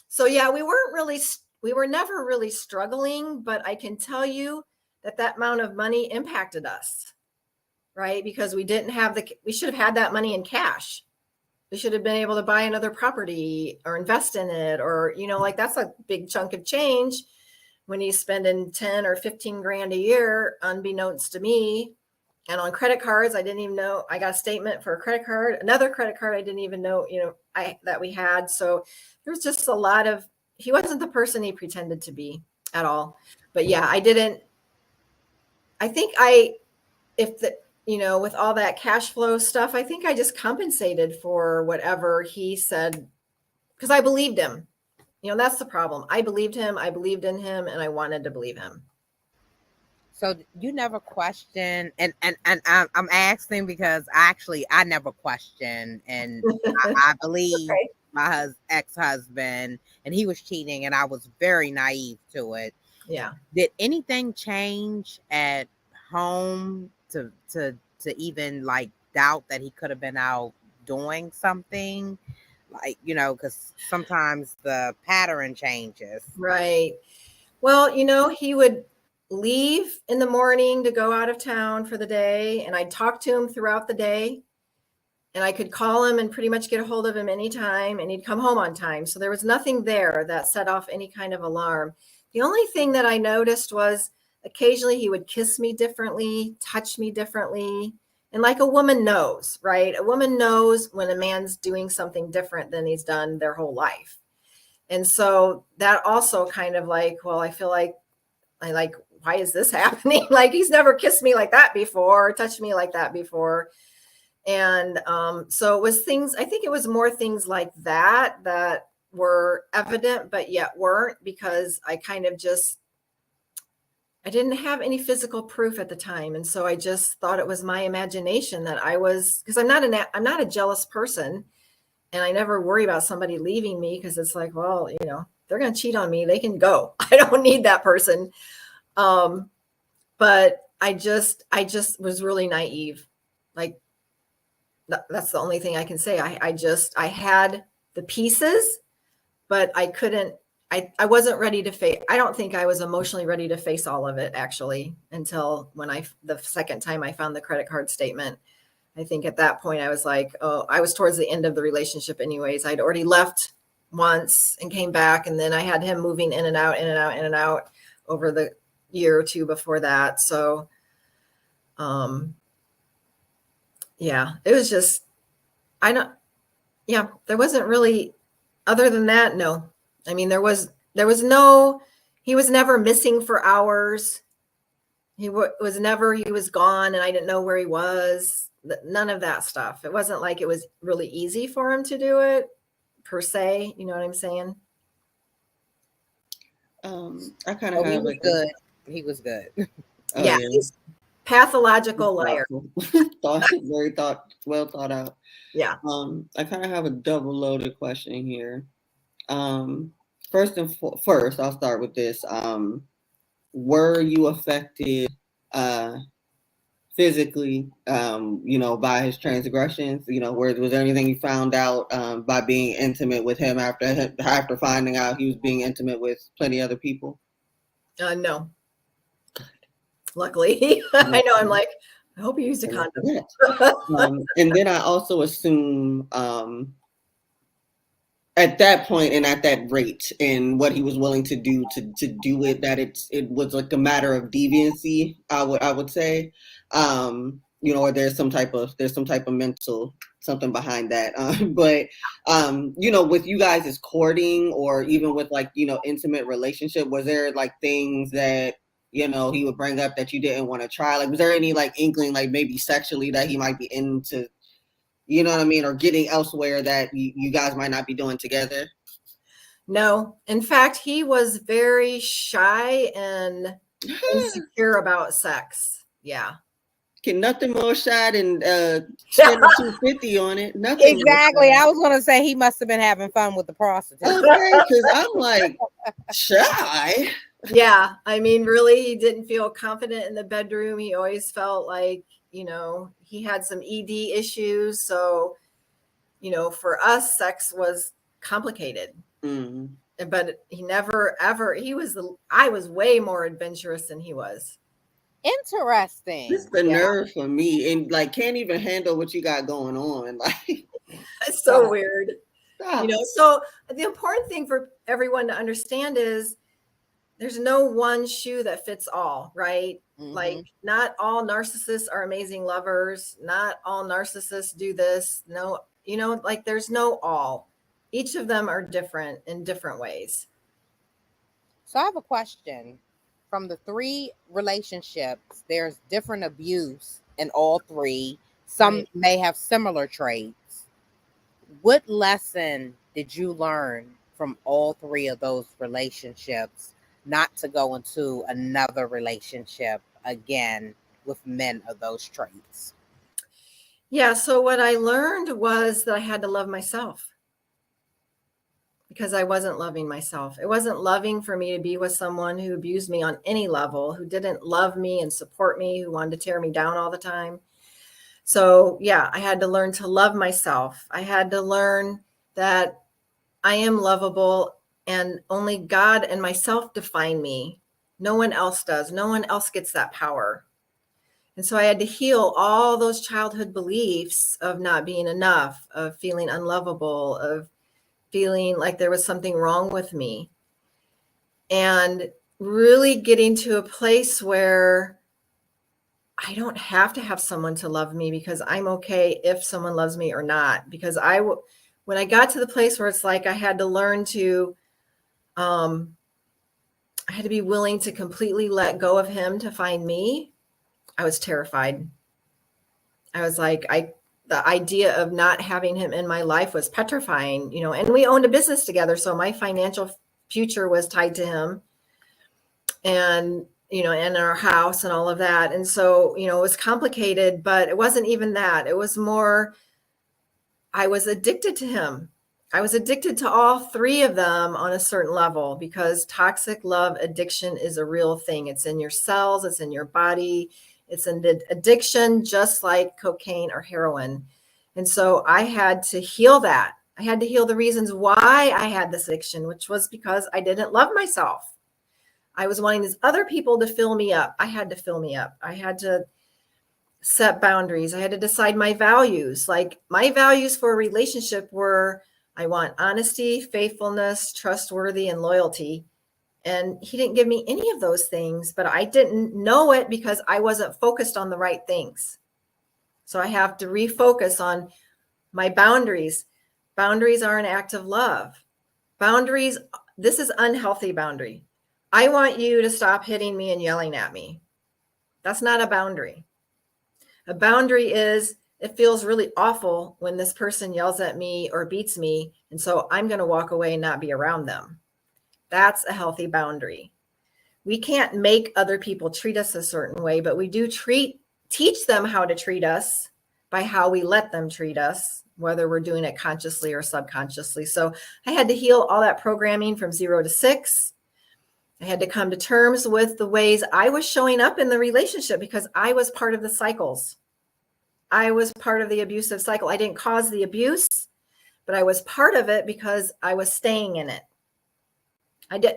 So yeah, we were never really struggling, but I can tell you that amount of money impacted us, right? Because we should have had that money in cash. We should have been able to buy another property or invest in it, or, like that's a big chunk of change when you spending 10 or 15 grand a year, unbeknownst to me. And on credit cards, I didn't even know. I got a statement for a credit card, another credit card I didn't even know, that we had. So there was just a lot of, he wasn't the person he pretended to be at all. But yeah, with all that cash flow stuff, I think I just compensated for whatever he said, because I believed him. That's the problem. I believed him. I believed in him, and I wanted to believe him. So you never questioned, and I'm asking because I never questioned, and I believe Okay. my ex-husband, and he was cheating, and I was very naive to it. Yeah. Did anything change at home to even like doubt that he could have been out doing something? Like, because sometimes the pattern changes. Right. Well, he would leave in the morning to go out of town for the day, and I'd talk to him throughout the day, and I could call him and pretty much get a hold of him anytime, and he'd come home on time. So there was nothing there that set off any kind of alarm. The only thing that I noticed was occasionally he would kiss me differently, touch me differently. And like a woman knows, right? A woman knows when a man's doing something different than he's done their whole life. And so that also kind of like, well, I feel like, why is this happening? Like, he's never kissed me like that before, touched me like that before. And so it was I think it was more things like that were evident, but yet weren't, because I kind of I didn't have any physical proof at the time. And so I just thought it was my imagination that because I'm not a jealous person, and I never worry about somebody leaving me, because it's like, well, they're going to cheat on me, they can go. I don't need that person. But I just was really naive. Like, that's the only thing I can say. I had the pieces, but I couldn't, I wasn't ready to face. I don't think I was emotionally ready to face all of it, actually, until the second time I found the credit card statement. I think at that point I was like, oh, I was towards the end of the relationship anyways. I'd already left once and came back, and then I had him moving in and out, in and out, in and out over the year or two before that. So, yeah, it was just, there wasn't really, other than that, no. I mean, there was he was never missing for hours. He was gone and I didn't know where he was. None of that stuff. It wasn't like it was really easy for him to do it, per se. You know what I'm saying? I kind of have like good. He was good. Oh, yeah. He's pathological liar. Very well thought out. Yeah. I kind of have a double loaded question here. First, I'll start with this. Were you affected physically, by his transgressions? Was there anything you found out by being intimate with him after finding out he was being intimate with plenty of other people? No. Luckily. I know, I'm like, I hope he used a condom. And then I also assume at that point and at that rate and what he was willing to do to do it, that it was like a matter of deviancy, I would say, or there's some type of mental something behind that. But with you guys as courting, or even with intimate relationship, was there like things that you know, he would bring up that you didn't want to try? Like, was there any like inkling, like maybe sexually, that he might be into, you know what I mean, or getting elsewhere that you guys might not be doing together? No, in fact, he was very shy and insecure about sex. Yeah. Can nothing more shy than spending 250 on it. Nothing Exactly. more shy. I was gonna say he must have been having fun with the prostitute. Okay, because I'm like, shy. Yeah. I mean, really, he didn't feel confident in the bedroom. He always felt like, you know, he had some ED issues. So, you know, for us, sex was complicated. Mm. But he never ever, I was way more adventurous than he was. Interesting. It's the Yeah. nerve for me, and like can't even handle what you got going on. Like, It's so weird. stop. You know, so the important thing for everyone to understand is there's no one shoe that fits all, right? Mhm. Like, not all narcissists are amazing lovers. Not all narcissists do this. No, you know, like there's no all. Each of them are different in different ways. So I have a question. From the 3 relationships, there's different abuse in all 3. Some Right. may have similar traits. What lesson did you learn from all 3 of those relationships not to go into another relationship again with men of those traits? Yeah. So what I learned was that I had to love myself, because I wasn't loving myself. It wasn't loving for me to be with someone who abused me on any level, who didn't love me and support me, who wanted to tear me down all the time. So, yeah, I had to learn to love myself. I had to learn that I am lovable and only God and myself define me. No one else does. No one else gets that power. And so I had to heal all those childhood beliefs of not being enough, of feeling unlovable, of feeling like there was something wrong with me, and really getting to a place where I don't have to have someone to love me, because I'm okay if someone loves me or not. Because when I got to the place where it's like I had to learn to, I had to be willing to completely let go of him to find me, I was terrified. I was like, the idea of not having him in my life was petrifying, you know, and we owned a business together. So my financial future was tied to him, and, you know, and our house and all of that. And so, you know, it was complicated, but it wasn't even that. It was more, I was addicted to him. I was addicted to all 3 of them on a certain level, because toxic love addiction is a real thing. It's in your cells, it's in your body. It's an addiction, just like cocaine or heroin. And so I had to heal that. I had to heal the reasons why I had this addiction, which was because I didn't love myself. I was wanting these other people to fill me up. I had to fill me up. I had to set boundaries. I had to decide my values. Like, my values for a relationship were, I want honesty, faithfulness, trustworthy, and loyalty. And he didn't give me any of those things, but I didn't know it because I wasn't focused on the right things. So I have to refocus on my boundaries. Boundaries are an act of love. Boundaries, this is unhealthy boundary. I want you to stop hitting me and yelling at me. That's not a boundary. A boundary is, it feels really awful when this person yells at me or beats me, and so I'm going to walk away and not be around them. That's a healthy boundary. We can't make other people treat us a certain way, but we do teach them how to treat us by how we let them treat us, whether we're doing it consciously or subconsciously. So I had to heal all that programming from 0 to 6. I had to come to terms with the ways I was showing up in the relationship, because I was part of the cycles. I was part of the abusive cycle. I didn't cause the abuse, but I was part of it because I was staying in it.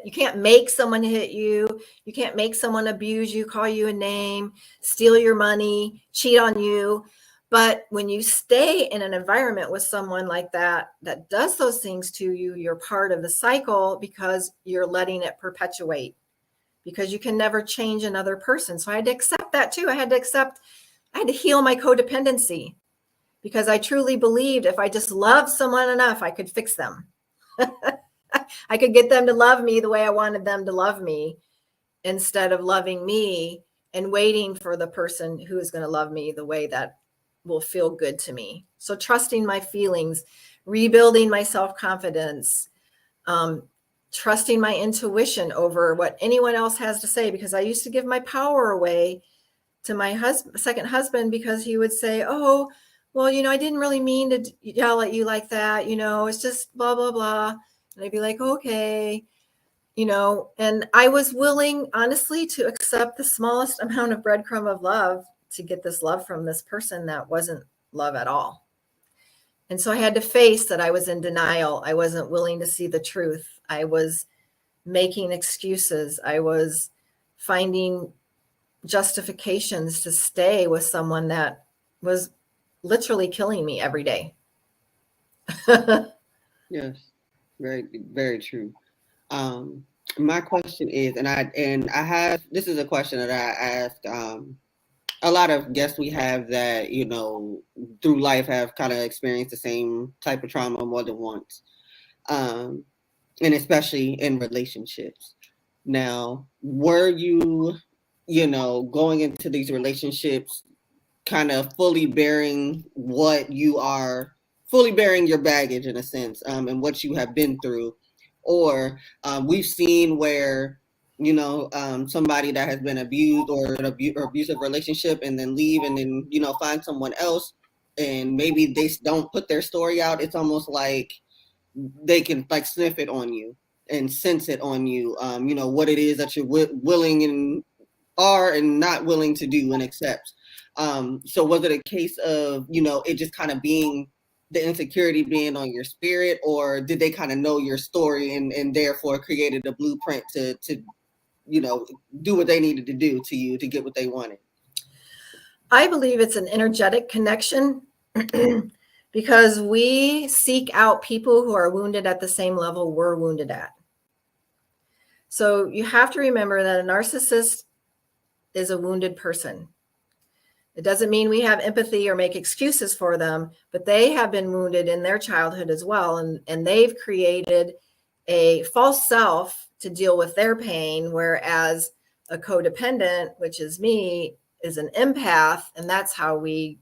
You can't make someone hit you. You can't make someone abuse you, call you a name, steal your money, cheat on you. But when you stay in an environment with someone like that, that does those things to you, you're part of the cycle, because you're letting it perpetuate, because you can never change another person. So I had to accept that too. I had to heal my codependency, because I truly believed if I just loved someone enough, I could fix them. I could get them to love me the way I wanted them to love me. instead of loving me and waiting for the person who is going to love me the way that will feel good to me. So trusting my feelings, rebuilding my self-confidence, trusting my intuition over what anyone else has to say, because I used to give my power away to my second husband, because he would say, oh, well, I didn't really mean to yell at you like that. It's just blah, blah, blah. And I'd be like, okay, and I was willing, honestly, to accept the smallest amount of breadcrumb of love to get this love from this person that wasn't love at all. And so I had to face that I was in denial. I wasn't willing to see the truth. I was making excuses. I was finding justifications to stay with someone that was literally killing me every day. Yes, very, very true. My question is, and I have, this is a question that I ask a lot of guests we have that, through life have kind of experienced the same type of trauma more than once. And especially in relationships. Now, were you, going into these relationships kind of fully bearing your baggage in a sense, and what you have been through? Or we've seen where, somebody that has been abused or an abusive relationship and then leave and then, find someone else, and maybe they don't put their story out. It's almost like they can like sniff it on you and sense it on you, what it is that you're willing and are and not willing to do and accept. So was it a case of, it just kind of being the insecurity being on your spirit, or did they kind of know your story and therefore created a blueprint to do what they needed to do to you to get what they wanted? I believe it's an energetic connection because we seek out people who are wounded at the same level we're wounded at. So you have to remember that a narcissist is a wounded person. It doesn't mean we have empathy or make excuses for them, but they have been wounded in their childhood as well. And they've created a false self to deal with their pain, whereas a codependent, which is me, is an empath, and that's how we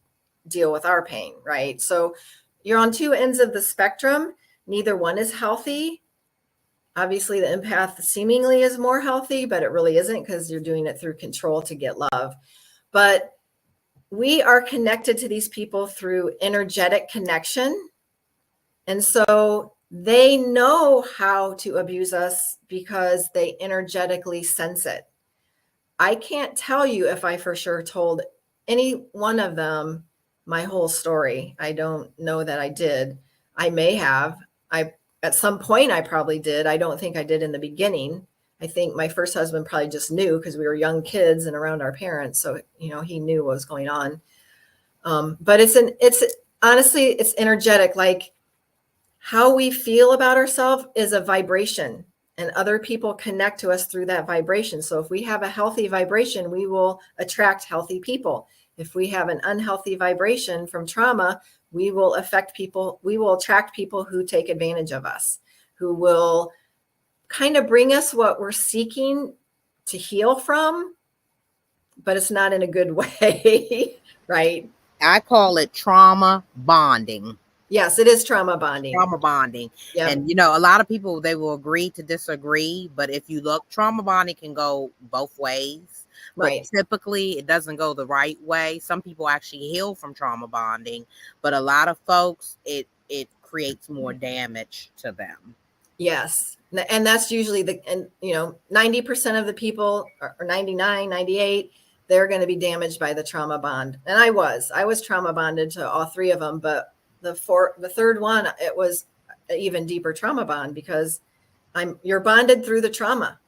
deal with our pain, right? So you're on two ends of the spectrum. Neither one is healthy. Obviously, the empath seemingly is more healthy, but it really isn't, because you're doing it through control to get love. But we are connected to these people through energetic connection. And so they know how to abuse us because they energetically sense it. I can't tell you if I for sure told any one of them my whole story. I don't know that I did. I may have. At some point I probably did. I don't think I did in the beginning. I think my first husband probably just knew, because we were young kids and around our parents. So, he knew what was going on. But it's honestly, it's energetic. Like, how we feel about ourselves is a vibration, and other people connect to us through that vibration. So if we have a healthy vibration, we will attract healthy people. If we have an unhealthy vibration from trauma, we will attract people who take advantage of us, who will kind of bring us what we're seeking to heal from, but it's not in a good way, right? I call it trauma bonding. Yes, it is trauma bonding. Trauma bonding. Yep. And, a lot of people, they will agree to disagree. But if you look, trauma bonding can go both ways. Right. But typically, it doesn't go the right way. Some people actually heal from trauma bonding. But a lot of folks, it creates more damage to them. Yes. And that's usually 90% of the people, or 99, 98, they're going to be damaged by the trauma bond. And I was trauma bonded to all three of them. But the third one, it was an even deeper trauma bond, because you're bonded through the trauma.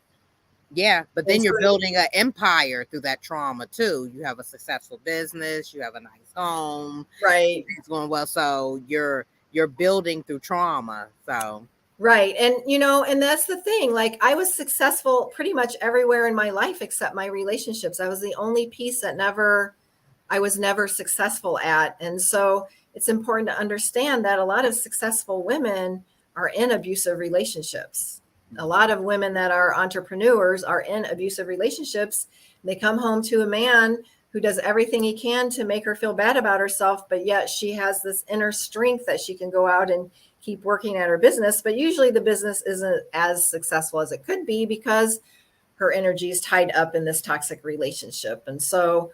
Yeah, but then you're building an empire through that trauma too. You have a successful business, you have a nice home, right? It's going well, so you're building through trauma. So right, and and that's the thing. Like, I was successful pretty much everywhere in my life except my relationships. I was the only piece that I was never successful at, and so it's important to understand that a lot of successful women are in abusive relationships. A lot of women that are entrepreneurs are in abusive relationships. They come home to a man who does everything he can to make her feel bad about herself, but yet she has this inner strength that she can go out and keep working at her business. But usually the business isn't as successful as it could be because her energy is tied up in this toxic relationship. And so,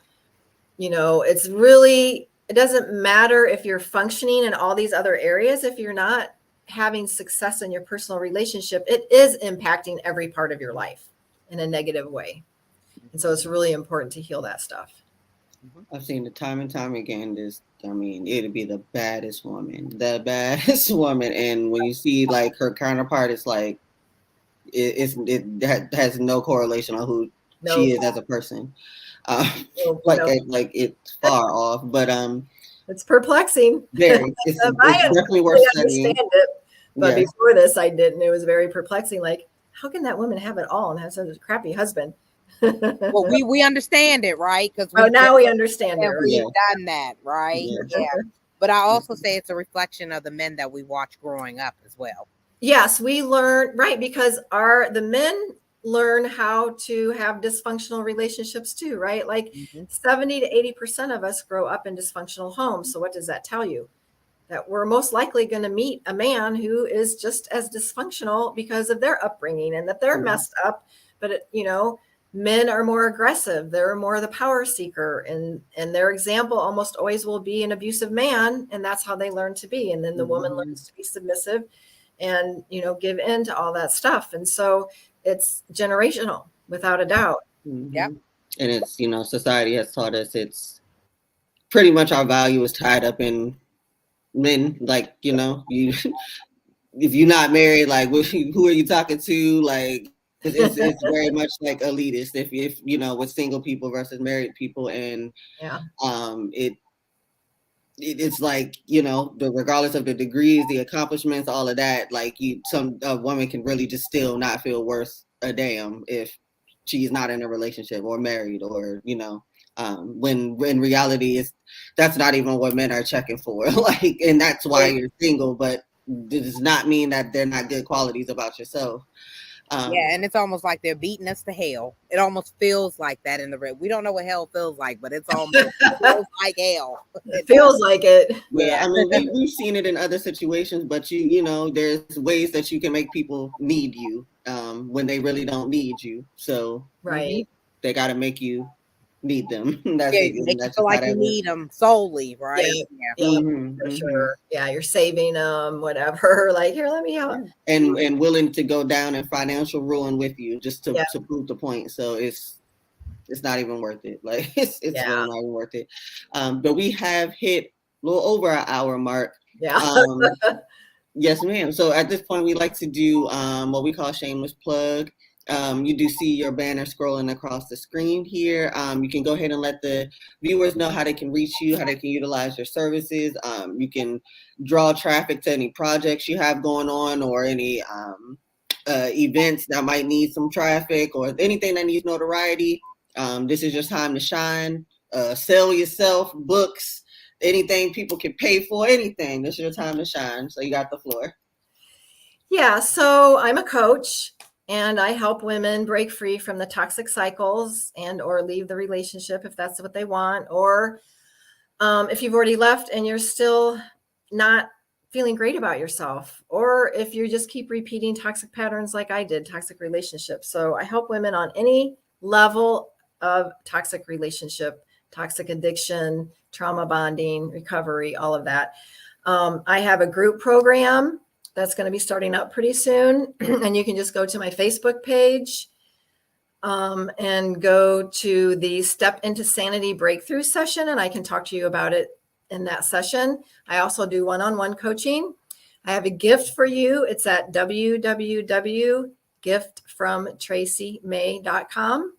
it's really, it doesn't matter if you're functioning in all these other areas. If you're not having success in your personal relationship, it is impacting every part of your life in a negative way. And so it's really important to heal that stuff. I've seen it time and time again. It'd be the baddest woman. And when you see like her counterpart, it's like, it has no correlation on who she is as a person. Like it's far off, but it's perplexing. It's definitely worth studying. It, but before this, I didn't. It was very perplexing. Like, how can that woman have it all and have such a crappy husband? Well, we understand it, right? Because now we understand it. We've done that, right? Yeah. But I also say it's a reflection of the men that we watch growing up as well. Yes, we learn, right? Because the men learn how to have dysfunctional relationships too, right? Like 70 to 80% of us grow up in dysfunctional homes. So what does that tell you? That we're most likely going to meet a man who is just as dysfunctional because of their upbringing and that they're messed up. But, men are more aggressive. They're more the power seeker, and their example almost always will be an abusive man. And that's how they learn to be. And then the woman learns to be submissive and, give in to all that stuff. And so it's generational without a doubt. Yep. And it's, society has taught us it's pretty much our value is tied up in men. Like, if you're not married, like, who are you talking to? Like, it's very much like elitist if with single people versus married people. And it's like, regardless of the degrees, the accomplishments, all of that, like a woman can really just still not feel worth a damn if she's not in a relationship or married, or, when in reality that's not even what men are checking for. Like, and that's why you're single, but it does not mean that they're not good qualities about yourself. And it's almost like they're beating us to hell. It almost feels like that in the red. We don't know what hell feels like, but it's almost feels like hell. It feels like it. Yeah, I mean, we've seen it in other situations, but there's ways that you can make people need you when they really don't need you. So they got to make you need them. Make you feel like you need them solely, right? For sure. Yeah, you're saving them, whatever. Like, here, let me help. And willing to go down in financial ruin with you just to prove the point. So it's not even worth it. Like, it's really not even worth it. But we have hit a little over our hour mark. Yes, ma'am. So at this point, we like to do what we call shameless plug. You do see your banner scrolling across the screen here. You can go ahead and let the viewers know how they can reach you, how they can utilize your services. You can draw traffic to any projects you have going on, or any events that might need some traffic, or anything that needs notoriety. This is your time to shine. Sell yourself, books, anything people can pay for, anything. This is your time to shine. So you got the floor. Yeah, so I'm a coach. And I help women break free from the toxic cycles and or leave the relationship if that's what they want. Or if you've already left and you're still not feeling great about yourself. Or if you just keep repeating toxic patterns like I did, toxic relationships. So I help women on any level of toxic relationship, toxic addiction, trauma bonding, recovery, all of that. I have a group program that's going to be starting up pretty soon. And you can just go to my Facebook page and go to the Step into Sanity Breakthrough session. And I can talk to you about it in that session. I also do one-on-one coaching. I have a gift for you. It's at www.giftfromtracymay.com.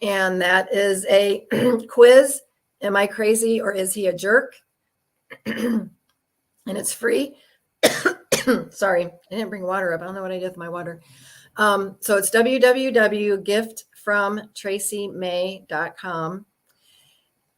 And that is a quiz. Am I crazy or is he a jerk? And it's free. Sorry, I didn't bring water up. I don't know what I did with my water. So it's www.giftfromtracymay.com.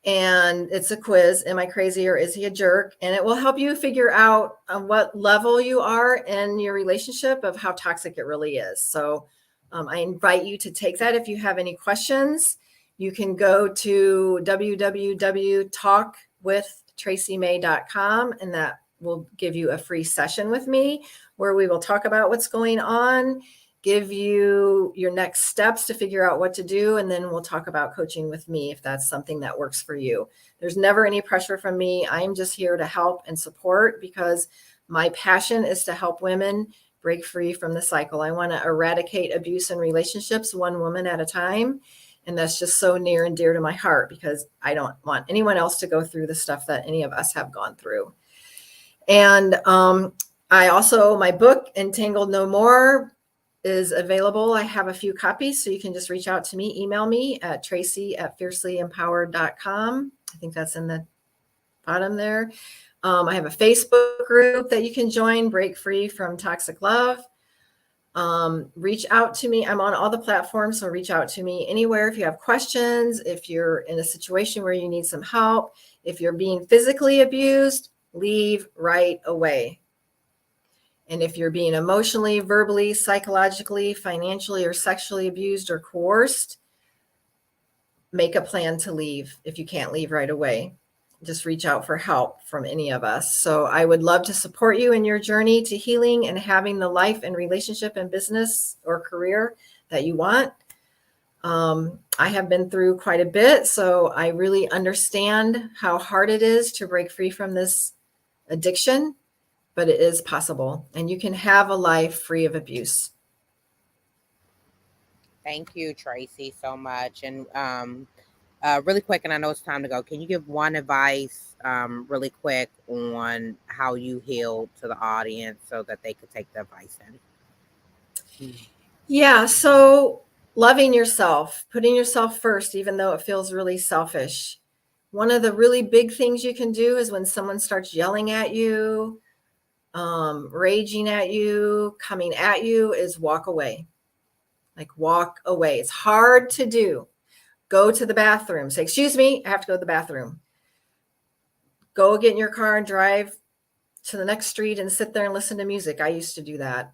And it's a quiz. Am I crazy or is he a jerk? And it will help you figure out what level you are in your relationship of how toxic it really is. So I invite you to take that. If you have any questions, you can go to www.talkwithtracymay.com, and that will give you a free session with me where we will talk about what's going on, give you your next steps to figure out what to do, and then we'll talk about coaching with me if that's something that works for you. There's never any pressure from me. I'm just here to help and support because my passion is to help women break free from the cycle. I want to eradicate abuse in relationships one woman at a time. And that's just so near and dear to my heart because I don't want anyone else to go through the stuff that any of us have gone through. And I also, my book, Entangled No More, is available. I have a few copies, so you can just reach out to me, email me at tracy@fiercelyempowered.com. I think that's in the bottom there. I have a Facebook group that you can join, Break Free from Toxic Love. Reach out to me. I'm on all the platforms, so reach out to me anywhere if you have questions, if you're in a situation where you need some help, if you're being physically abused, leave right away. And if you're being emotionally, verbally, psychologically, financially, or sexually abused or coerced, make a plan to leave if you can't leave right away. Just reach out for help from any of us. So I would love to support you in your journey to healing and having the life and relationship and business or career that you want. I have been through quite a bit, so I really understand how hard it is to break free from this addiction, but it is possible, and you can have a life free of abuse. Thank you, Tracy, so much. And really quick, and I know it's time to go. Can you give one advice really quick on how you healed to the audience so that they could take the advice in? Yeah, so loving yourself, putting yourself first, even though it feels really selfish. One of the really big things you can do is when someone starts yelling at you, raging at you, coming at you, is walk away. Like walk away. It's hard to do. Go to the bathroom. Say, excuse me, I have to go to the bathroom. Go get in your car and drive to the next street and sit there and listen to music. I used to do that.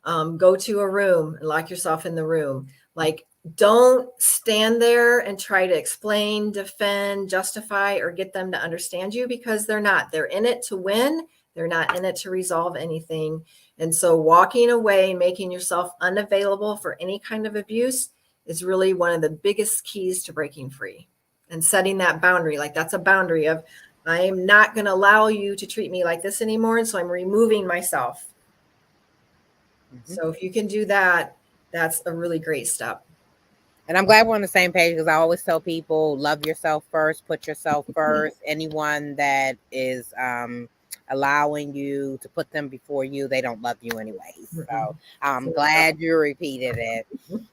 Go to a room and lock yourself in the room. Like, don't stand there and try to explain, defend, justify, or get them to understand you because they're not. They're in it to win. They're not in it to resolve anything. And so walking away, making yourself unavailable for any kind of abuse is really one of the biggest keys to breaking free and setting that boundary. Like that's a boundary of, I'm not going to allow you to treat me like this anymore. And so I'm removing myself. Mm-hmm. So if you can do that, that's a really great step. And I'm glad we're on the same page because I always tell people, love yourself first, put yourself first. Anyone that is allowing you to put them before you, they don't love you anyways. So I'm glad you repeated it.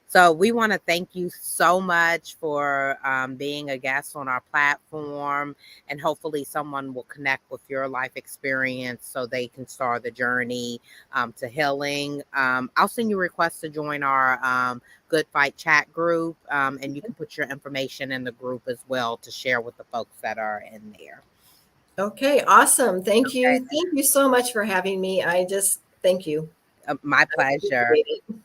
So we want to thank you so much for being a guest on our platform, and hopefully someone will connect with your life experience so they can start the journey to healing. I'll send you requests to join our Good Fight chat group, and you can put your information in the group as well to share with the folks that are in there. Okay, awesome. Thank you. Thank you so much for having me. Thank you. My pleasure.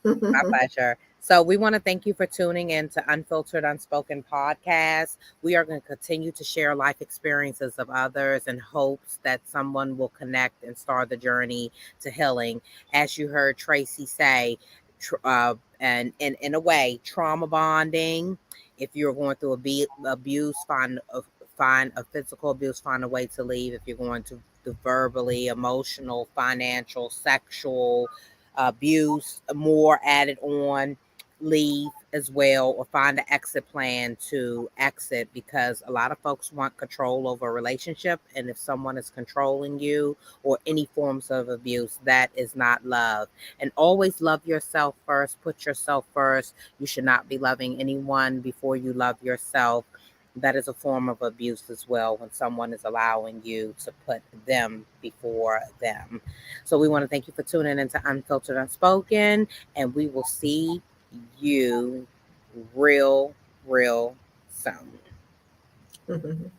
My pleasure. So we want to thank you for tuning in to Unfiltered Unspoken Podcast. We are going to continue to share life experiences of others in hopes that someone will connect and start the journey to healing. As you heard Tracy say, and in a way, trauma bonding. If you're going through abuse, find a physical abuse, find a way to leave. If you're going to the verbally, emotional, financial, sexual abuse, more added on, leave as well, or find an exit plan to exit, because a lot of folks want control over a relationship, and if someone is controlling you or any forms of abuse, that is not love. And always love yourself first. Put yourself first. You should not be loving anyone before you love yourself. That is a form of abuse as well, when someone is allowing you to put them before them. So we want to thank you for tuning into Unfiltered Unspoken, and we will see you real soon. Mhm.